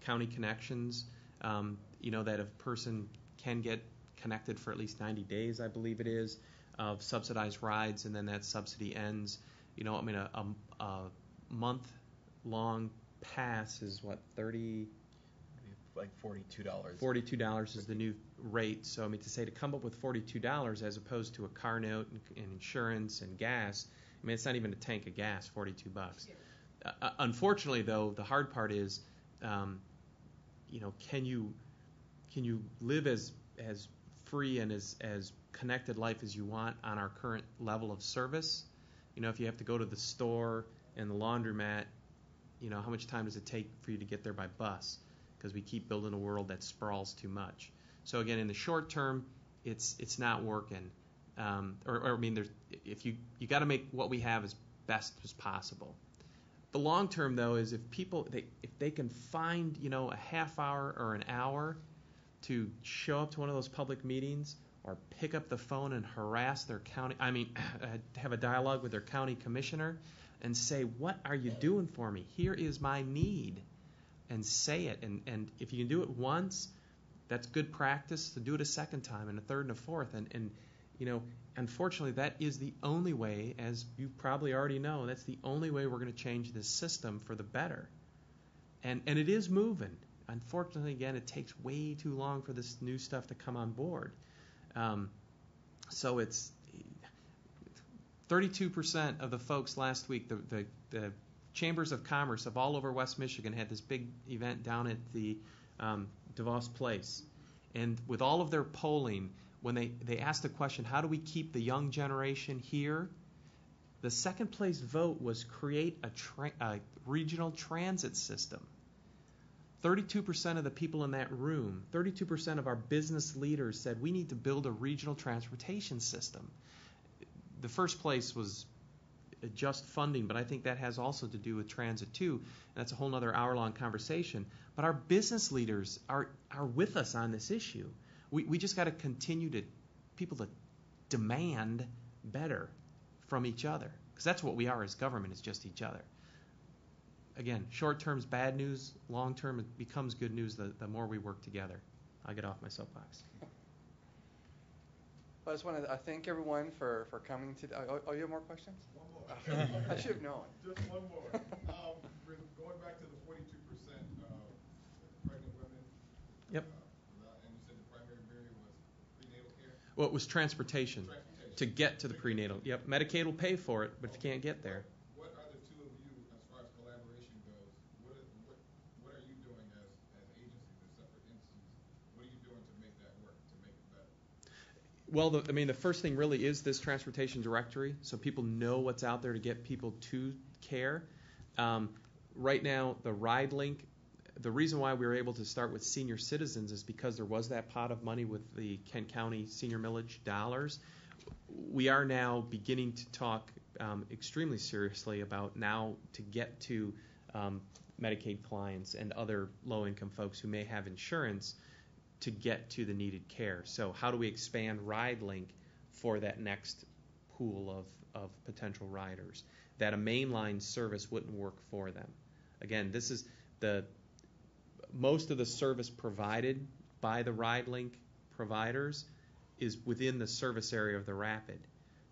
county connections, that a person can get connected for at least 90 days, I believe it is, of subsidized rides, and then that subsidy ends. A month-long pass is what, Like $42. $42 is the new rate. So to come up with $42 as opposed to a car note and insurance and gas, it's not even a tank of gas, $42. Unfortunately, though, the hard part is, can you live as free and as connected life as you want on our current level of service? If you have to go to the store and the laundromat, how much time does it take for you to get there by bus? Because we keep building a world that sprawls too much. So again, in the short term, it's not working. If you got to make what we have as best as possible. The long term, though, is if they can find a half hour or an hour to show up to one of those public meetings or pick up the phone and harass their have a dialogue with their county commissioner and say, what are you doing for me? Here is my need. And say it. And if you can do it once, that's good practice. To do it a second time and a third and a fourth. And unfortunately, that is the only way, as you probably already know, that's the only way we're going to change this system for the better. And it is moving. Unfortunately, again, it takes way too long for this new stuff to come on board. So it's 32% of the folks last week, the chambers of commerce of all over West Michigan had this big event down at the DeVos Place. And with all of their polling, when they asked the question, how do we keep the young generation here? The second place vote was create a regional transit system. 32% of the people in that room, 32% of our business leaders said we need to build a regional transportation system. The first place was just funding, but I think that has also to do with transit too, and that's a whole other hour-long conversation. But our business leaders are with us on this issue. We just got to continue people to demand better from each other, because that's what we are as government, is just each other. Again, short term is bad news, long term it becomes good news the more we work together. I'll get off my soapbox. I just want to thank everyone for coming today. Oh, you have more questions? One more. I should have known. Just one more. Going back to the 42% pregnant women. Yep. And you said the primary barrier was prenatal care? Well, it was transportation. To get to the prenatal. Yep, Medicaid will pay for it, but if you can't get there. What are the two of you, as far as collaboration goes, what are you doing as agencies, as separate entities? What are you doing to make that work, to make it better? Well, the first thing really is this transportation directory, so people know what's out there to get people to care. Right now, the RideLink, the reason why we were able to start with senior citizens is because there was that pot of money with the Kent County senior millage dollars. We are now beginning to talk extremely seriously about now to get to Medicaid clients and other low-income folks who may have insurance to get to the needed care. So how do we expand RideLink for that next pool of potential riders that a mainline service wouldn't work for them? Again, this is most of the service provided by the RideLink providers is within the service area of the Rapid.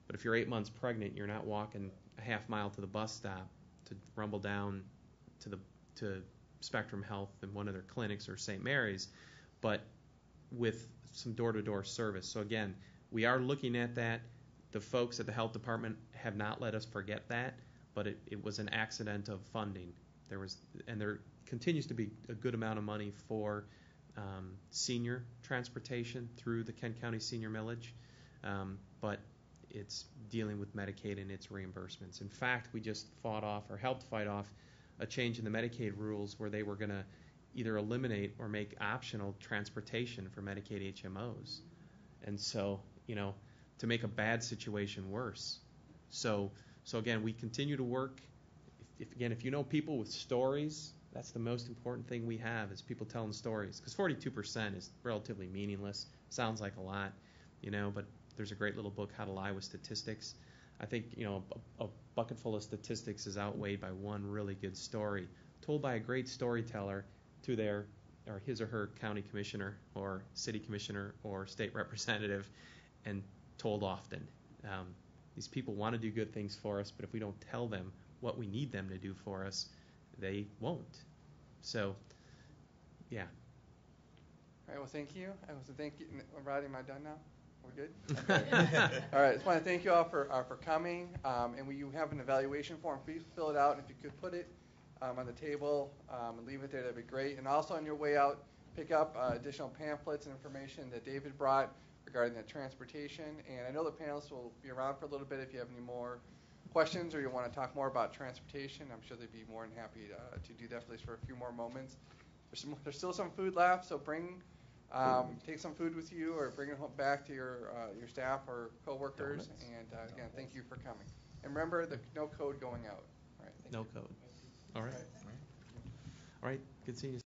But if you're 8 months pregnant, you're not walking a half mile to the bus stop to rumble down to Spectrum Health and one of their clinics or St. Mary's, but with some door-to-door service. So again, we are looking at that. The folks at the health department have not let us forget that, but it was an accident of funding. There continues to be a good amount of money for senior transportation through the Kent County Senior Millage, but it's dealing with Medicaid and its reimbursements. In fact, we just helped fight off a change in the Medicaid rules where they were going to either eliminate or make optional transportation for Medicaid HMOs. And so, to make a bad situation worse. So again, we continue to work. If you know people with stories, that's the most important thing we have is people telling stories. Because 42% is relatively meaningless. Sounds like a lot, but there's a great little book, How to Lie with Statistics. I think, a bucket full of statistics is outweighed by one really good story told by a great storyteller to his or her county commissioner or city commissioner or state representative, and told often. These people want to do good things for us, but if we don't tell them what we need them to do for us, they won't. So, yeah. All right, well, thank you. Roddy, am I done now? We're good? All right, I just want to thank you all for coming. And you have an evaluation form. Please fill it out. And if you could put it on the table and leave it there, that'd be great. And also on your way out, pick up additional pamphlets and information that David brought regarding the transportation. And I know the panelists will be around for a little bit if you have any more questions or you want to talk more about transportation. I'm sure they'd be more than happy to do that, at least for a few more moments. There's still some food left, so take some food with you or bring it home back to your staff or coworkers. Donuts. And again, thank you for coming. And remember, no code going out. All right, No code. All right. All right. Good seeing you.